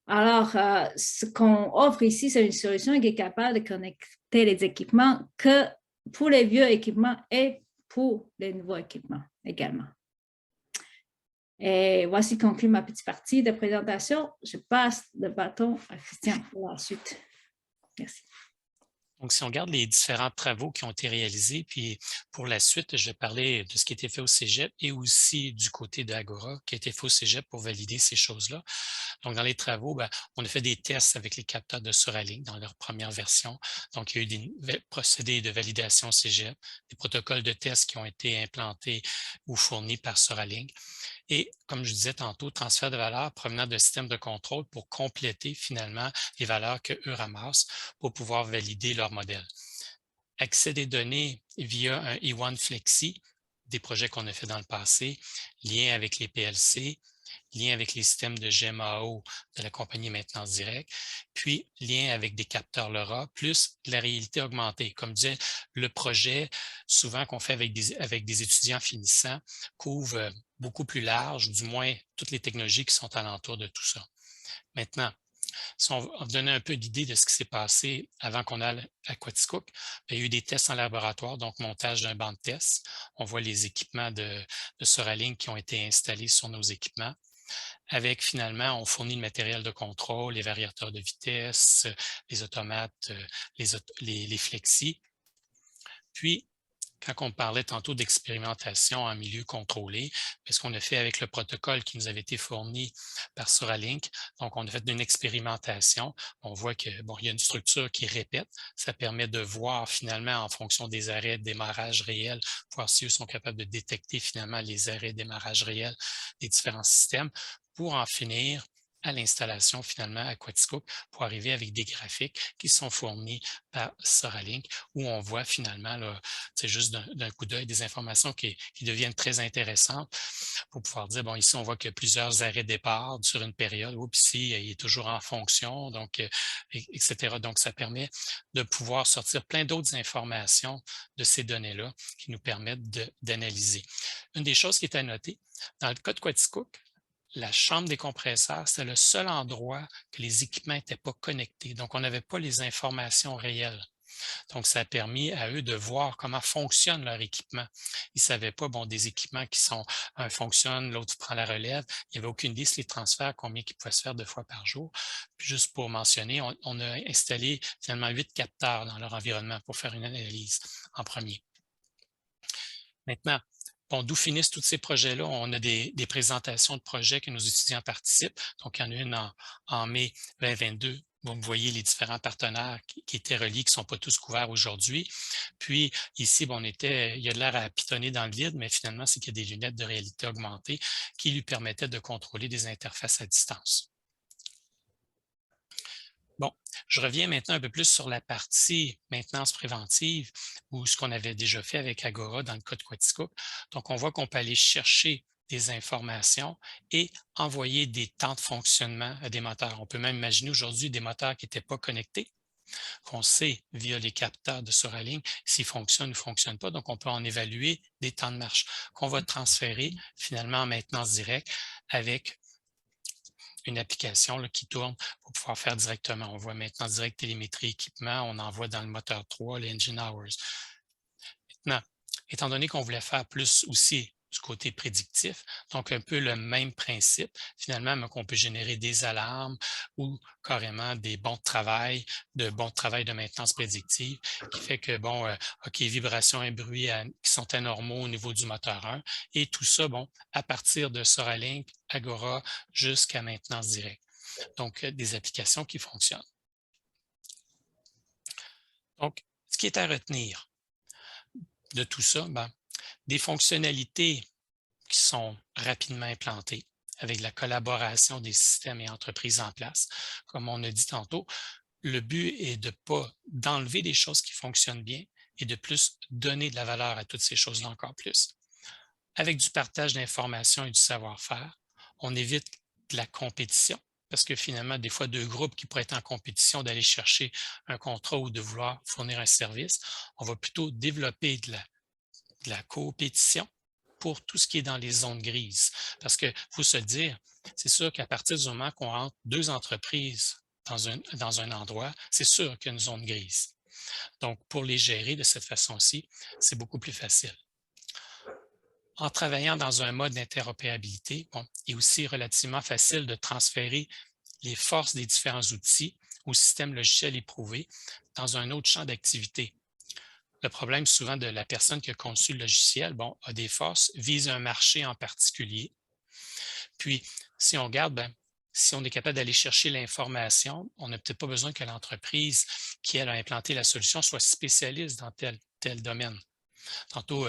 Alors, ce qu'on offre ici, c'est une solution qui est capable de connecter les équipements que pour les vieux équipements et pour les nouveaux équipements également. Et voici conclut ma petite partie de présentation. Je passe le bâton à Christian pour la suite. Merci. Donc, si on regarde les différents travaux qui ont été réalisés, puis pour la suite, je vais parler de ce qui a été fait au Cégep et aussi du côté d'Agora qui a été fait au Cégep pour valider ces choses-là. Donc, dans les travaux, on a fait des tests avec les capteurs de Suralink dans leur première version. Donc, il y a eu des procédés de validation Cégep, des protocoles de tests qui ont été implantés ou fournis par Suralink. Et, comme je disais tantôt, transfert de valeurs provenant d'un système de contrôle pour compléter finalement les valeurs qu'eux ramassent pour pouvoir valider leur modèle. Accès des données via un E1 Flexi, des projets qu'on a fait dans le passé, lien avec les PLC, lien avec les systèmes de GMAO de la compagnie Maintenance Directe, puis lien avec des capteurs LoRa, plus la réalité augmentée. Comme disait, le projet, souvent qu'on fait avec des étudiants finissants, couvre beaucoup plus large, du moins toutes les technologies qui sont alentour de tout ça. Maintenant, si on va donner un peu d'idée de ce qui s'est passé avant qu'on aille à Quaticook, il y a eu des tests en laboratoire, donc montage d'un banc de tests. On voit les équipements de Suralink qui ont été installés sur nos équipements. Avec finalement, on fournit le matériel de contrôle, les variateurs de vitesse, les automates, les flexis. Puis, quand on parlait tantôt d'expérimentation en milieu contrôlé, ce qu'on a fait avec le protocole qui nous avait été fourni par Suralink, donc on a fait une expérimentation. On voit que il y a une structure qui répète. Ça permet de voir finalement en fonction des arrêts de démarrage réels, voir si eux sont capables de détecter finalement les arrêts de démarrage réels des différents systèmes pour en finir à l'installation finalement à Quaticook pour arriver avec des graphiques qui sont fournis par Suralink où on voit finalement, c'est juste d'un coup d'œil, des informations qui deviennent très intéressantes pour pouvoir dire, ici on voit qu'il y a plusieurs arrêts départ sur une période, puis ici il est toujours en fonction, donc, etc. Donc ça permet de pouvoir sortir plein d'autres informations de ces données-là qui nous permettent d'analyser. Une des choses qui est à noter, dans le cas de Quaticook, la chambre des compresseurs, c'est le seul endroit que les équipements n'étaient pas connectés. Donc, on n'avait pas les informations réelles. Donc, ça a permis à eux de voir comment fonctionne leur équipement. Ils ne savaient pas, des équipements qui sont, un fonctionne, l'autre prend la relève. Il n'y avait aucune idée si les transferts, combien ils pouvaient se faire 2 fois par jour. Puis juste pour mentionner, on a installé finalement 8 capteurs dans leur environnement pour faire une analyse en premier. Maintenant, d'où finissent tous ces projets-là? On a des présentations de projets que nos étudiants participent. Donc, il y en a une en mai 2022. Vous voyez les différents partenaires qui étaient reliés, qui ne sont pas tous couverts aujourd'hui. Puis, ici, il y a de l'air à pitonner dans le vide, mais finalement, c'est qu'il y a des lunettes de réalité augmentée qui lui permettaient de contrôler des interfaces à distance. Je reviens maintenant un peu plus sur la partie maintenance préventive ou ce qu'on avait déjà fait avec Agora dans le cas de Quaticook. Donc, on voit qu'on peut aller chercher des informations et envoyer des temps de fonctionnement à des moteurs. On peut même imaginer aujourd'hui des moteurs qui n'étaient pas connectés, qu'on sait via les capteurs de Suralink s'ils fonctionnent ou ne fonctionnent pas. Donc, on peut en évaluer des temps de marche qu'on va transférer finalement en maintenance directe avec une application qui tourne pour pouvoir faire directement. On voit maintenant direct télémétrie équipement, on envoie dans le moteur 3 les engine hours. Maintenant, étant donné qu'on voulait faire plus aussi du côté prédictif, donc un peu le même principe, finalement, qu'on peut générer des alarmes ou carrément des bons de travail de maintenance prédictive, qui fait que, OK, vibrations et bruits qui sont anormaux au niveau du moteur 1, et tout ça, à partir de Suralink, Agora, jusqu'à maintenance directe. Donc, des applications qui fonctionnent. Donc, ce qui est à retenir de tout ça, des fonctionnalités qui sont rapidement implantées avec la collaboration des systèmes et entreprises en place. Comme on a dit tantôt, le but est de pas d'enlever des choses qui fonctionnent bien, et de plus donner de la valeur à toutes ces choses-là encore plus. Avec du partage d'informations et du savoir-faire, on évite de la compétition parce que finalement, des fois, deux groupes qui pourraient être en compétition d'aller chercher un contrat ou de vouloir fournir un service, on va plutôt développer de la compétition pour tout ce qui est dans les zones grises. Parce qu'il faut se le dire, c'est sûr qu'à partir du moment qu'on rentre deux entreprises dans un endroit, c'est sûr qu'il y a une zone grise. Donc, pour les gérer de cette façon-ci, c'est beaucoup plus facile. En travaillant dans un mode d'interopérabilité, il est aussi relativement facile de transférer les forces des différents outils au système logiciel éprouvé dans un autre champ d'activité. Le problème souvent de la personne qui a conçu le logiciel, a des forces, vise un marché en particulier. Puis, si on regarde, si on est capable d'aller chercher l'information, on n'a peut-être pas besoin que l'entreprise qui, elle, a implanté la solution soit spécialiste dans tel domaine. Tantôt,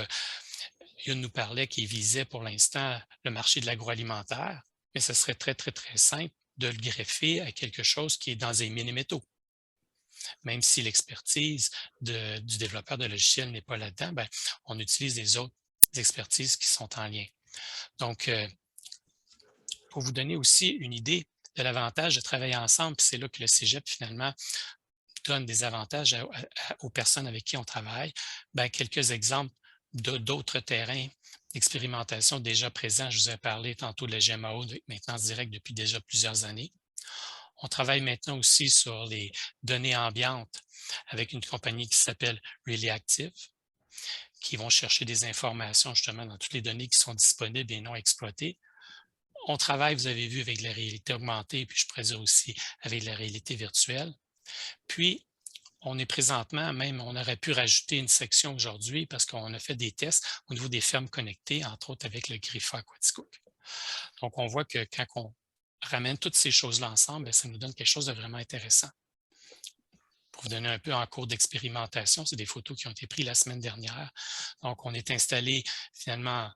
Youn nous parlait qu'il visait pour l'instant le marché de l'agroalimentaire, mais ce serait très, très, très simple de le greffer à quelque chose qui est dans les mini-métaux. Même si l'expertise du développeur de logiciel n'est pas là-dedans, on utilise les autres expertises qui sont en lien. Donc, pour vous donner aussi une idée de l'avantage de travailler ensemble, c'est là que le Cégep, finalement, donne des avantages aux personnes avec qui on travaille. Quelques exemples d'autres terrains d'expérimentation déjà présents. Je vous ai parlé tantôt de la GMAO, de maintenance directe depuis déjà plusieurs années. On travaille maintenant aussi sur les données ambiantes avec une compagnie qui s'appelle Really Active, qui vont chercher des informations justement dans toutes les données qui sont disponibles et non exploitées. On travaille, vous avez vu, avec la réalité augmentée, puis je pourrais dire aussi avec la réalité virtuelle. Puis, on est présentement, même on aurait pu rajouter une section aujourd'hui parce qu'on a fait des tests au niveau des fermes connectées, entre autres avec le Griffa à Quaticook. Donc, on voit que quand on ramène toutes ces choses-là ensemble, ça nous donne quelque chose de vraiment intéressant. Pour vous donner un peu en cours d'expérimentation, c'est des photos qui ont été prises la semaine dernière. Donc, on est installé finalement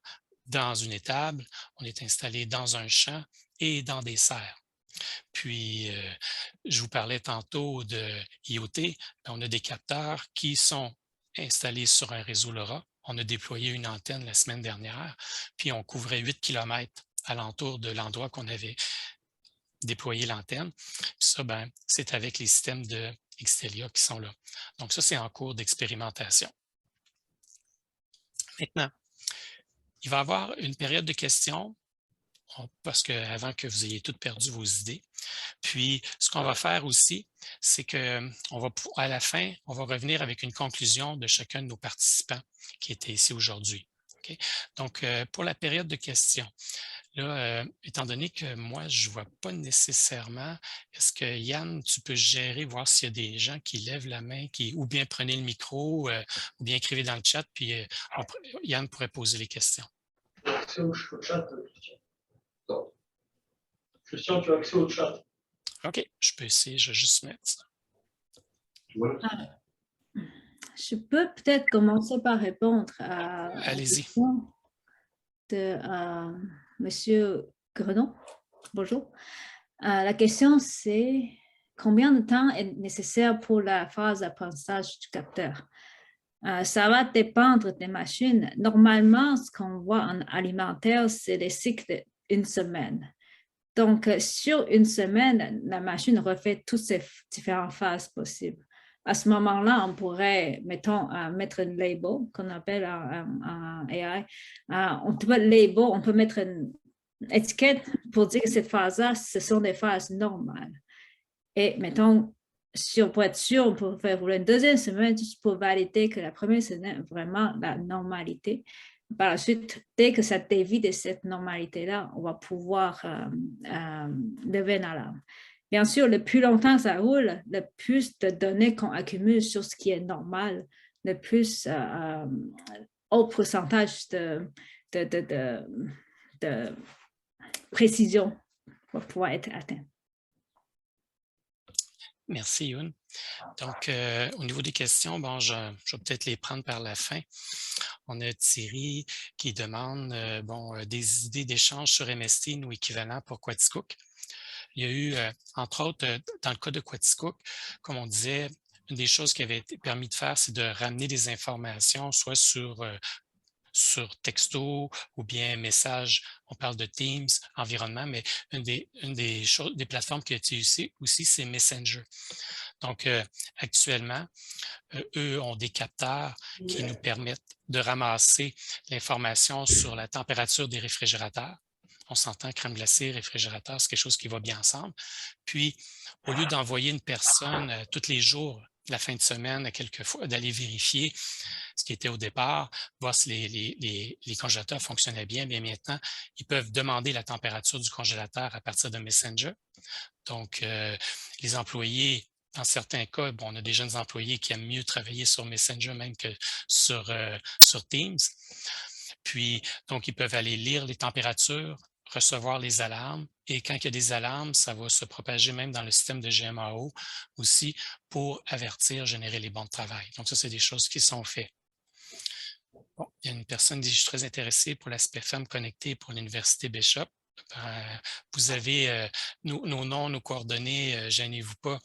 dans une étable, on est installé dans un champ et dans des serres. Puis, je vous parlais tantôt de IoT. On a des capteurs qui sont installés sur un réseau LoRa. On a déployé une antenne la semaine dernière, puis on couvrait 8 km alentour de l'endroit qu'on avait déployé l'antenne. Ça, c'est avec les systèmes de Xtelia qui sont là. Donc ça, c'est en cours d'expérimentation. Maintenant, il va y avoir une période de questions parce qu'avant que vous ayez toutes perdu vos idées. Puis, ce qu'on va faire aussi, c'est qu'à la fin, on va revenir avec une conclusion de chacun de nos participants qui étaient ici aujourd'hui. Okay? Donc, pour la période de questions, là, étant donné que moi, je ne vois pas nécessairement, est-ce que Yann, tu peux gérer, voir s'il y a des gens qui lèvent la main, ou bien prenez le micro, ou bien écrivez dans le chat, puis Yann pourrait poser les questions. Accès au chat, Christian. Christian, tu as accès au chat. OK, je peux essayer, je vais juste mettre ça. Je peux peut-être commencer par répondre à la question de M. Grenon. Bonjour. La question, c'est combien de temps est nécessaire pour la phase d'apprentissage du capteur? Ça va dépendre des machines. Normalement, ce qu'on voit en alimentaire, c'est les cycles d'une semaine. Donc, sur une semaine, la machine refait toutes ces différentes phases possibles. À ce moment-là, on pourrait, mettons, mettre un label qu'on appelle en AI. On peut mettre une étiquette pour dire que cette phase-là, ce sont des phases normales. Et mettons, pour être sûr, on peut faire une deuxième semaine juste pour valider que la première semaine est vraiment la normalité. Par la suite, dès que ça dévie de cette normalité-là, on va pouvoir lever une alarme. Bien sûr, le plus longtemps ça roule, le plus de données qu'on accumule sur ce qui est normal, le plus haut pourcentage de précision va pouvoir être atteint. Merci, Youn. Donc, au niveau des questions, je vais peut-être les prendre par la fin. On a Thierry qui demande des idées d'échange sur MST ou équivalent pour Quaticook. Il y a eu, entre autres, dans le cas de Quaticook, comme on disait, une des choses qui avait été permis de faire, c'est de ramener des informations, soit sur texto ou bien message, on parle de Teams, environnement, mais une des choses, des plateformes qui est utilisée aussi, c'est Messenger. Donc, actuellement, eux ont des capteurs qui nous permettent de ramasser l'information sur la température des réfrigérateurs. On s'entend crème glacée, réfrigérateur, c'est quelque chose qui va bien ensemble. Puis, au lieu d'envoyer une personne tous les jours, la fin de semaine, quelquefois, d'aller vérifier ce qui était au départ, voir si les congélateurs fonctionnaient bien, bien maintenant, ils peuvent demander la température du congélateur à partir de Messenger. Donc, les employés, dans certains cas, bon, on a des jeunes employés qui aiment mieux travailler sur Messenger même que sur Teams. Puis, donc, ils peuvent aller lire les températures, recevoir les alarmes. Et quand il y a des alarmes, ça va se propager même dans le système de GMAO aussi pour avertir, générer les bons de travail. Donc, ça, c'est des choses qui sont faites. Bon, il y a une personne qui dit, je suis très intéressée pour l'aspect femmes connectées pour l'Université Bishop. Vous avez nos noms, nos coordonnées, gênez-vous pas.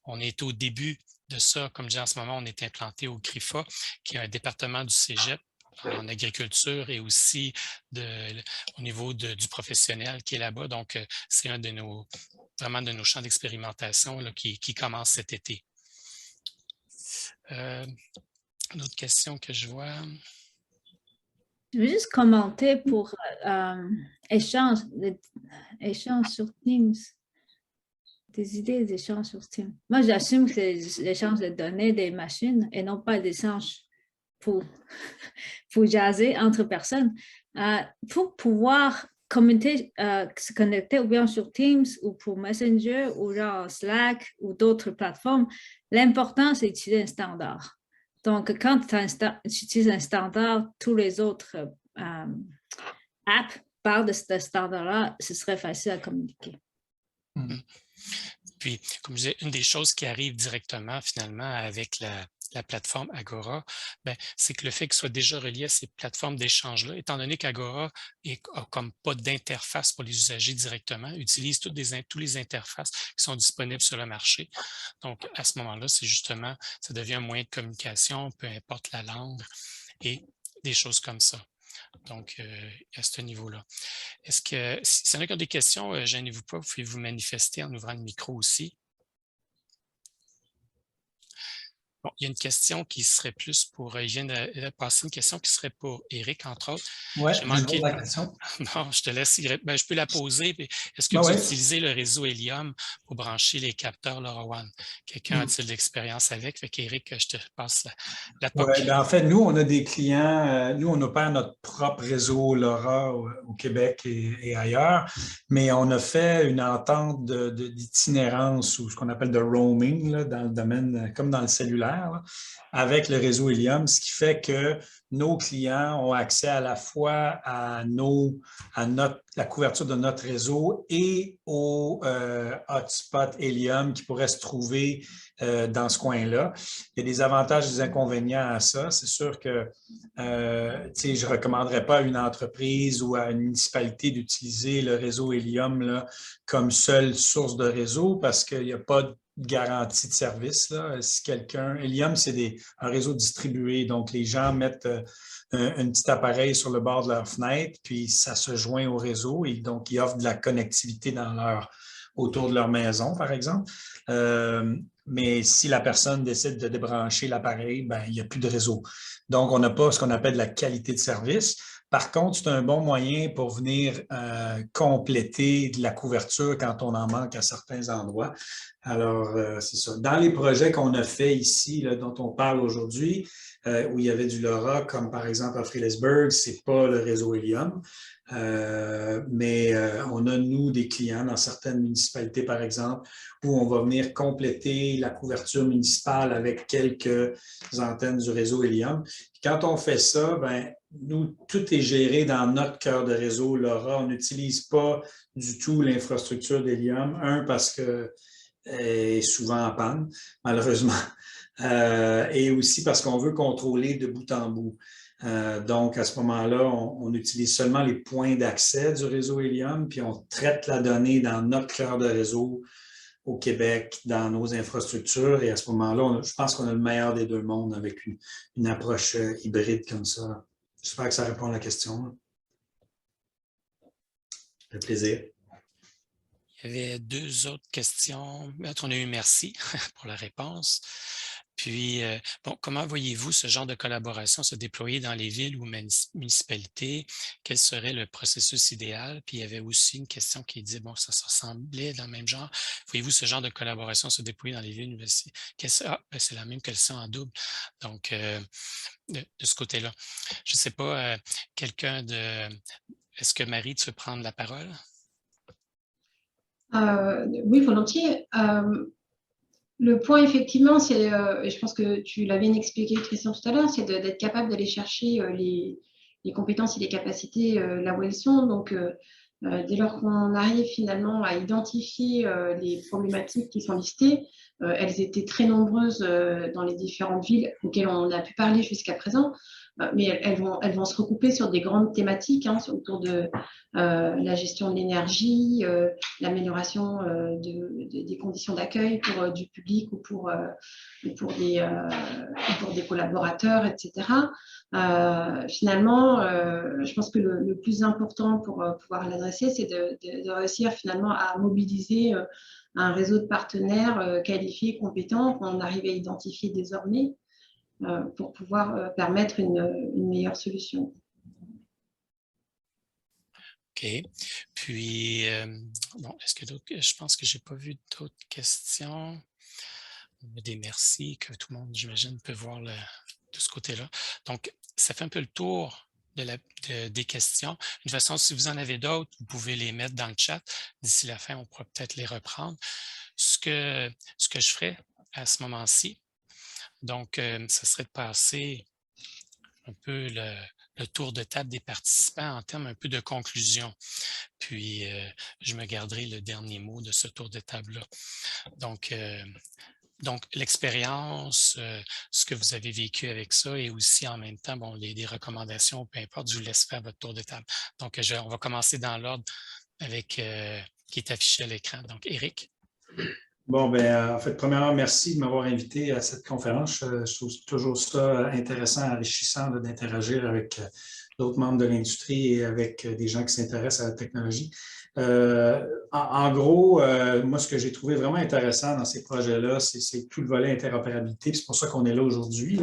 On est au début de ça. Comme je dis en ce moment, on est implanté au CRIFA, qui est un département du cégep en agriculture et aussi au niveau du professionnel qui est là-bas. Donc, c'est un de vraiment de nos champs d'expérimentation qui commence cet été. Une autre question que je vois. Je veux juste commenter pour échange sur Teams. Des idées d'échange sur Teams. Moi, j'assume que c'est l'échange de données des machines et non pas d'échange pour jaser entre personnes. Pour pouvoir se connecter ou bien sur Teams ou pour Messenger ou genre Slack ou d'autres plateformes, l'important, c'est d'utiliser un standard. Donc, quand tu utilises un standard, tous les autres apps parlent de ce standard-là, ce serait facile à communiquer. Puis, comme je disais, une des choses qui arrive directement, finalement, avec la plateforme Agora, c'est que le fait qu'il soit déjà relié à ces plateformes d'échange-là, étant donné qu'Agora n'a comme pas d'interface pour les usagers directement, utilise tous les interfaces qui sont disponibles sur le marché. Donc, à ce moment-là, c'est justement, ça devient un moyen de communication, peu importe la langue, et des choses comme ça. Donc, à ce niveau-là. Est-ce que, si y en a qui ont des questions, gênez-vous pas, vous pouvez vous manifester en ouvrant le micro aussi. Bon, il y a une question qui serait plus pour, il vient de passer une question qui serait pour Éric, entre autres. Oui, j'ai manqué la question. Bon, je te laisse. Je peux la poser. Est-ce que vous utilisez le réseau Helium pour brancher les capteurs LoRaWAN? Quelqu'un a-t-il de l'expérience avec? Fait qu'Éric, je te passe la POC. Oui, en fait, nous, on a des clients, nous, on opère notre propre réseau LoRa au Québec et ailleurs, mais on a fait une entente d'itinérance ou ce qu'on appelle de roaming là, dans le domaine, comme dans le cellulaire, là, avec le réseau Helium, ce qui fait que nos clients ont accès à la fois à la couverture de notre réseau et au hotspot Helium qui pourrait se trouver dans ce coin-là. Il y a des avantages et des inconvénients à ça. C'est sûr que je ne recommanderais pas à une entreprise ou à une municipalité d'utiliser le réseau Helium là, comme seule source de réseau parce qu'il n'y a pas de garantie de service. Là. Si Helium, c'est un réseau distribué, donc les gens mettent un petit appareil sur le bord de leur fenêtre, puis ça se joint au réseau et donc ils offrent de la connectivité autour de leur maison, par exemple. Mais si la personne décide de débrancher l'appareil, il n'y a plus de réseau. Donc, on n'a pas ce qu'on appelle la qualité de service. Par contre, c'est un bon moyen pour venir compléter de la couverture quand on en manque à certains endroits. Alors, c'est ça. Dans les projets qu'on a faits ici, là, dont on parle aujourd'hui, où il y avait du LoRa, comme par exemple à Frielisberg, ce n'est pas le réseau Helium. Mais on a, nous, des clients dans certaines municipalités, par exemple, où on va venir compléter la couverture municipale avec quelques antennes du réseau Helium. Puis quand on fait ça, nous, tout est géré dans notre cœur de réseau LoRa. On n'utilise pas du tout l'infrastructure d'Helium. Parce qu'elle est souvent en panne, malheureusement. Et aussi parce qu'on veut contrôler de bout en bout. Donc, à ce moment-là, on utilise seulement les points d'accès du réseau Helium, puis on traite la donnée dans notre cœur de réseau au Québec dans nos infrastructures. Et à ce moment-là, je pense qu'on a le meilleur des deux mondes avec une approche hybride comme ça. J'espère que ça répond à la question. Un plaisir. Il y avait 2 autres questions. On a eu merci pour la réponse. Puis, bon, comment voyez-vous ce genre de collaboration se déployer dans les villes ou municipalités? Quel serait le processus idéal? Puis, il y avait aussi une question qui dit, bon, ça se ressemblait dans le même genre. Voyez-vous ce genre de collaboration se déployer dans les villes ou municipalités? C'est la même question en double. Donc, de ce côté-là. Je ne sais pas, quelqu'un de... Est-ce que Marie, tu veux prendre la parole? Oui, volontiers. Le point, effectivement, c'est, et je pense que tu l'as bien expliqué, Christian, tout à l'heure, c'est d'être capable d'aller chercher les compétences et les capacités là où elles sont. Donc, dès lors qu'on arrive finalement à identifier les problématiques qui sont listées, elles étaient très nombreuses dans les différentes villes auxquelles on a pu parler jusqu'à présent, mais elles vont se recouper sur des grandes thématiques autour de la gestion de l'énergie, l'amélioration des conditions d'accueil pour du public ou pour des collaborateurs, etc. Finalement, je pense que le plus important pour pouvoir l'adresser, c'est de réussir finalement à mobiliser un réseau de partenaires qualifiés, compétents, qu'on arrive à identifier désormais pour pouvoir permettre une meilleure solution. OK. Puis, bon, est-ce que je pense que je n'ai pas vu d'autres questions. On a des merci que tout le monde, j'imagine, peut voir de ce côté-là. Donc, ça fait un peu le tour des questions. De toute façon, si vous en avez d'autres, vous pouvez les mettre dans le chat. D'ici la fin, on pourra peut-être les reprendre. Ce que je ferai à ce moment-ci, donc, ça serait de passer un peu le tour de table des participants en termes un peu de conclusion. Puis, je me garderai le dernier mot de ce tour de table-là. Donc, l'expérience, ce que vous avez vécu avec ça et aussi en même temps, bon, des recommandations, peu importe, je vous laisse faire votre tour de table. Donc, on va commencer dans l'ordre avec qui est affiché à l'écran. Donc, Éric. Bon, en fait, premièrement, merci de m'avoir invité à cette conférence. Je trouve toujours ça intéressant, enrichissant d'interagir avec d'autres membres de l'industrie et avec des gens qui s'intéressent à la technologie. En gros, moi, ce que j'ai trouvé vraiment intéressant dans ces projets-là, c'est tout le volet interopérabilité. C'est pour ça qu'on est là aujourd'hui.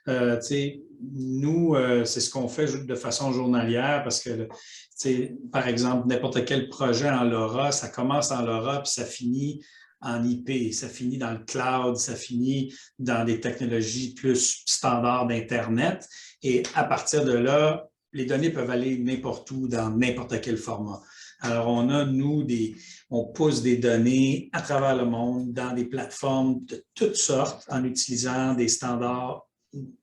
Nous, c'est ce qu'on fait de façon journalière parce que, par exemple, n'importe quel projet en LoRa, ça commence en LoRa puis ça finit en IP, ça finit dans le cloud, ça finit dans des technologies plus standards d'Internet. Et à partir de là, les données peuvent aller n'importe où, dans n'importe quel format. Alors, on pousse des données à travers le monde dans des plateformes de toutes sortes en utilisant des standards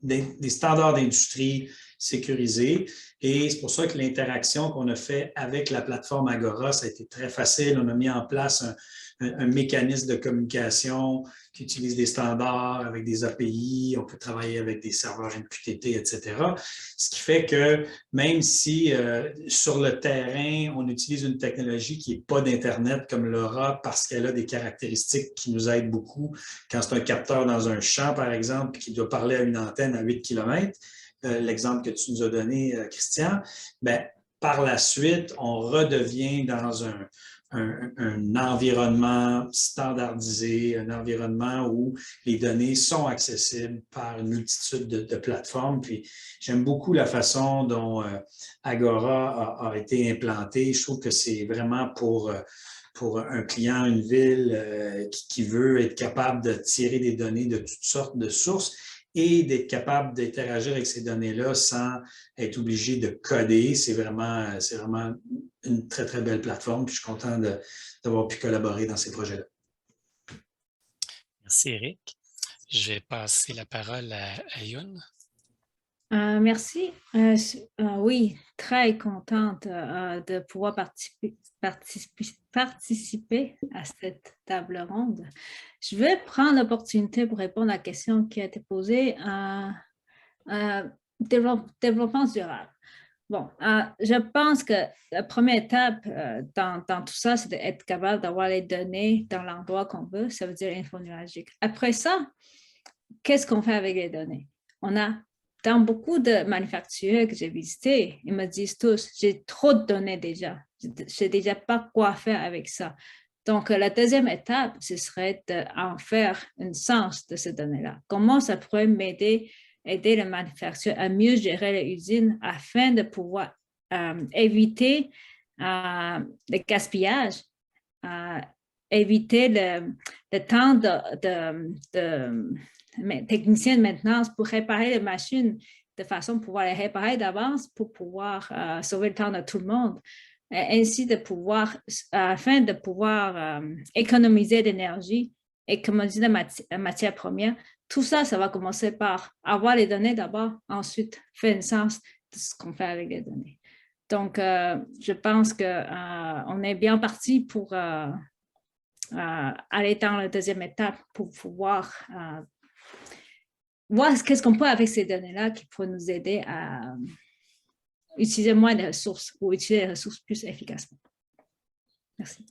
d'industrie sécurisés. Et c'est pour ça que l'interaction qu'on a fait avec la plateforme Agora, ça a été très facile. On a mis en place un mécanisme de communication qui utilise des standards avec des API, on peut travailler avec des serveurs MQTT, etc. Ce qui fait que même si sur le terrain, on utilise une technologie qui n'est pas d'Internet comme LoRa parce qu'elle a des caractéristiques qui nous aident beaucoup, quand c'est un capteur dans un champ, par exemple, qui doit parler à une antenne à 8 km, l'exemple que tu nous as donné, Christian, par la suite, on redevient dans un environnement standardisé, un environnement où les données sont accessibles par une multitude de plateformes. Puis j'aime beaucoup la façon dont Agora a été implanté. Je trouve que c'est vraiment pour un client, une ville qui veut être capable de tirer des données de toutes sortes de sources et d'être capable d'interagir avec ces données-là sans être obligé de coder. C'est vraiment une très, très belle plateforme. Puis je suis content d'avoir pu collaborer dans ces projets-là. Merci, Éric. Je vais passer la parole à Youn. Merci. Oui, très contente de pouvoir participer à cette table ronde. Je vais prendre l'opportunité pour répondre à la question qui a été posée. Développement durable. Bon, je pense que la première étape dans tout ça, c'est d'être capable d'avoir les données dans l'endroit qu'on veut, ça veut dire infonuagique. Après ça, qu'est-ce qu'on fait avec les données? On a, dans beaucoup de manufacturiers que j'ai visités, ils me disent tous, j'ai trop de données déjà, je ne sais déjà pas quoi faire avec ça. Donc, la deuxième étape, ce serait d'en faire un sens de ces données-là. Comment ça pourrait m'aider aider le manufacturier à mieux gérer les usines afin de pouvoir éviter le gaspillage, éviter le temps de techniciens de maintenance pour réparer les machines de façon de pouvoir les réparer d'avance pour pouvoir sauver le temps de tout le monde. Ainsi de pouvoir, afin de pouvoir économiser d'énergie, économiser de matières premières. Tout ça, ça va commencer par avoir les données d'abord, ensuite faire un sens de ce qu'on fait avec les données. Donc, je pense qu'on est bien parti pour aller dans la deuxième étape pour pouvoir voir qu'est-ce qu'on peut avec ces données-là qui pourraient nous aider à utiliser moins de ressources ou utiliser les ressources plus efficacement. Merci.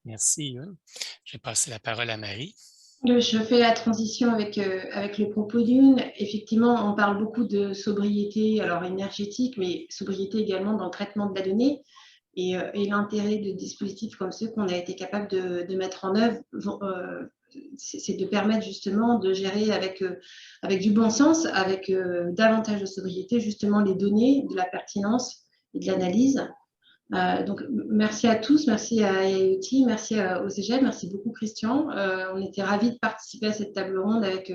Merci, Yun. Je vais passer la parole à Marie. Je fais la transition avec le propos d'Yun. Effectivement, on parle beaucoup de sobriété, alors énergétique, mais sobriété également dans le traitement de la donnée. Et l'intérêt de dispositifs comme ceux qu'on a été capable de mettre en œuvre, c'est de permettre justement de gérer avec du bon sens, avec davantage de sobriété, justement les données, de la pertinence et de l'analyse. Donc, merci à tous, merci à IoT, merci au CEGEP, merci beaucoup Christian. On était ravis de participer à cette table ronde avec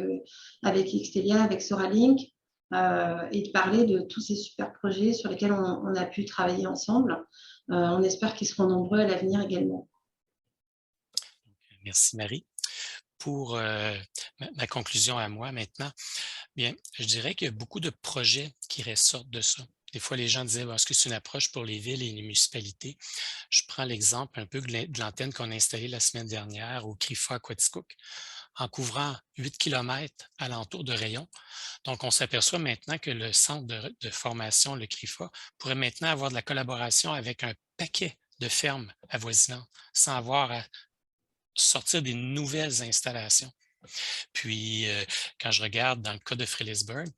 Xtelia, avec Soralink, et de parler de tous ces super projets sur lesquels on a pu travailler ensemble. On espère qu'ils seront nombreux à l'avenir également. Merci Marie. Pour ma conclusion à moi maintenant, bien, je dirais qu'il y a beaucoup de projets qui ressortent de ça. Des fois, les gens disaient, est-ce que c'est une approche pour les villes et les municipalités? Je prends l'exemple un peu de l'antenne qu'on a installée la semaine dernière au CRIFA à Quaticook, en couvrant 8 km alentour de Rayon. Donc, on s'aperçoit maintenant que le centre de formation, le CRIFA, pourrait maintenant avoir de la collaboration avec un paquet de fermes avoisinantes, sans avoir à sortir des nouvelles installations. Puis, quand je regarde dans le cas de Fredericksburg,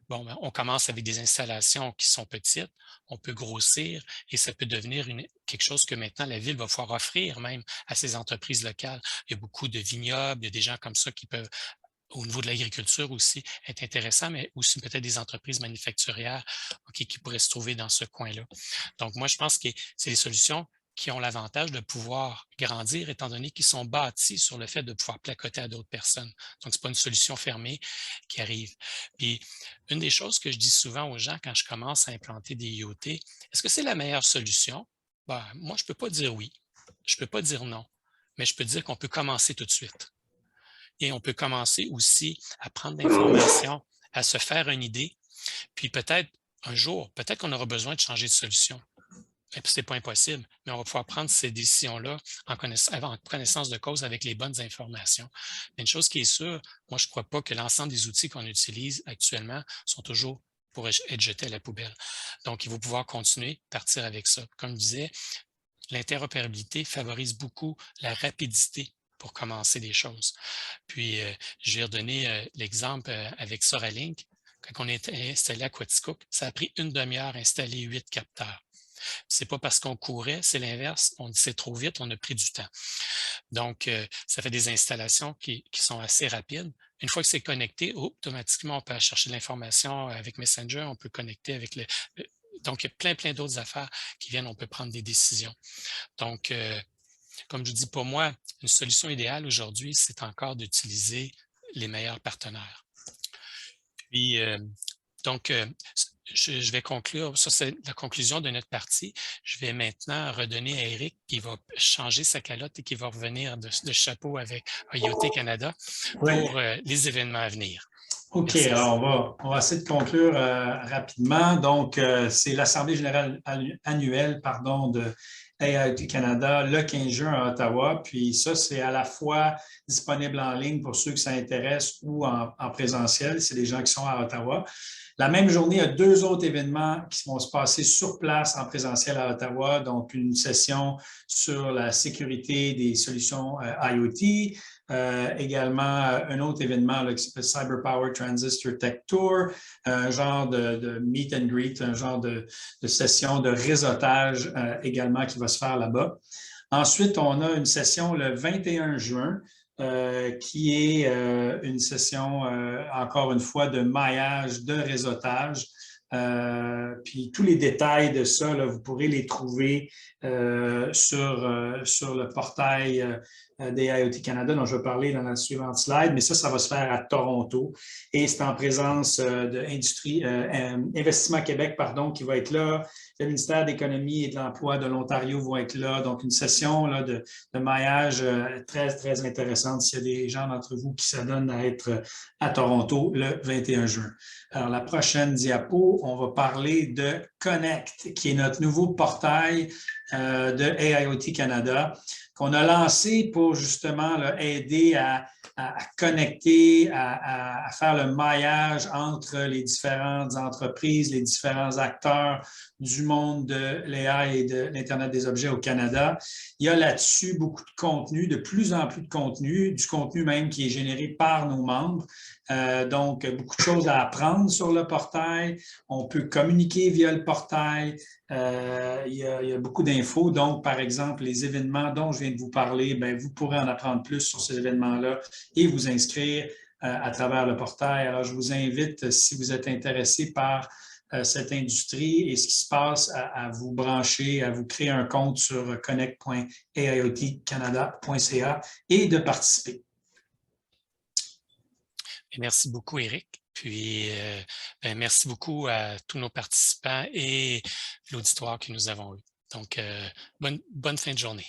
bon, on commence avec des installations qui sont petites, on peut grossir et ça peut devenir quelque chose que maintenant la ville va pouvoir offrir même à ses entreprises locales. Il y a beaucoup de vignobles, il y a des gens comme ça qui peuvent, au niveau de l'agriculture aussi, être intéressants, mais aussi peut-être des entreprises manufacturières qui pourraient se trouver dans ce coin-là. Donc, moi, je pense que c'est des solutions qui ont l'avantage de pouvoir grandir étant donné qu'ils sont bâtis sur le fait de pouvoir placoter à d'autres personnes. Donc, ce n'est pas une solution fermée qui arrive. Puis, une des choses que je dis souvent aux gens quand je commence à implanter des IoT, est-ce que c'est la meilleure solution? Ben, moi, je ne peux pas dire oui. Je ne peux pas dire non. Mais je peux dire qu'on peut commencer tout de suite. Et on peut commencer aussi à prendre l'information, à se faire une idée. Puis peut-être un jour, peut-être qu'on aura besoin de changer de solution. Et puis, ce n'est pas impossible, mais on va pouvoir prendre ces décisions-là en connaissance de cause avec les bonnes informations. Mais une chose qui est sûre, moi, je ne crois pas que l'ensemble des outils qu'on utilise actuellement sont toujours pour être jetés à la poubelle. Donc, il faut pouvoir continuer, partir avec ça. Comme je disais, l'interopérabilité favorise beaucoup la rapidité pour commencer des choses. Puis, je vais redonner l'exemple avec Soralink. Quand on est installé à Quaticook, ça a pris une demi-heure à installer 8 capteurs. C'est pas parce qu'on courait, c'est l'inverse. On dit c'est trop vite, on a pris du temps. Donc, ça fait des installations qui sont assez rapides. Une fois que c'est connecté, automatiquement, on peut aller chercher de l'information avec Messenger, on peut connecter avec donc, il y a plein d'autres affaires qui viennent, on peut prendre des décisions. Donc, comme je dis, pour moi, une solution idéale aujourd'hui, c'est encore d'utiliser les meilleurs partenaires. Puis, donc, je vais conclure, ça c'est la conclusion de notre partie. Je vais maintenant redonner à Eric qui va changer sa calotte et qui va revenir de chapeau avec IoT Canada pour les événements à venir. OK, alors on va essayer de conclure rapidement. Donc, c'est l'Assemblée générale annuelle de IoT Canada le 15 juin à Ottawa. Puis ça, c'est à la fois disponible en ligne pour ceux que ça intéresse ou en présentiel, c'est des gens qui sont à Ottawa. La même journée, il y a 2 autres événements qui vont se passer sur place en présentiel à Ottawa. Donc, une session sur la sécurité des solutions IoT. Également, un autre événement là, qui s'appelle Cyber Power Transistor Tech Tour, un genre de meet and greet, un genre de session de réseautage également qui va se faire là-bas. Ensuite, on a une session le 21 juin qui est une session, encore une fois, de maillage, de réseautage. Puis tous les détails de ça, là, vous pourrez les trouver sur le portail des IoT Canada dont je vais parler dans la suivante slide, mais ça va se faire à Toronto et c'est en présence de Investissement Québec, pardon, qui va être là. Le ministère de l'Économie et de l'Emploi de l'Ontario vont être là. Donc, une session là, de maillage très, très intéressante s'il y a des gens d'entre vous qui s'adonnent à être à Toronto le 21 juin. Alors, la prochaine diapo, on va parler de Connect, qui est notre nouveau portail de AIoT Canada, qu'on a lancé pour justement là, aider à connecter, à faire le maillage entre les différentes entreprises, les différents acteurs du monde de l'AI et de l'Internet des objets au Canada. Il y a là-dessus beaucoup de contenu, de plus en plus de contenu, du contenu même qui est généré par nos membres. Donc, beaucoup de choses à apprendre sur le portail. On peut communiquer via le portail. Il y a beaucoup d'infos. Donc, par exemple, les événements dont je viens de vous parler, bien, vous pourrez en apprendre plus sur ces événements-là et vous inscrire à travers le portail. Alors, je vous invite, si vous êtes intéressé par cette industrie et ce qui se passe, à vous brancher, à vous créer un compte sur connect.aiotcanada.ca et de participer. Merci beaucoup, Éric. Puis, merci beaucoup à tous nos participants et l'auditoire que nous avons eu. Donc, bonne fin de journée.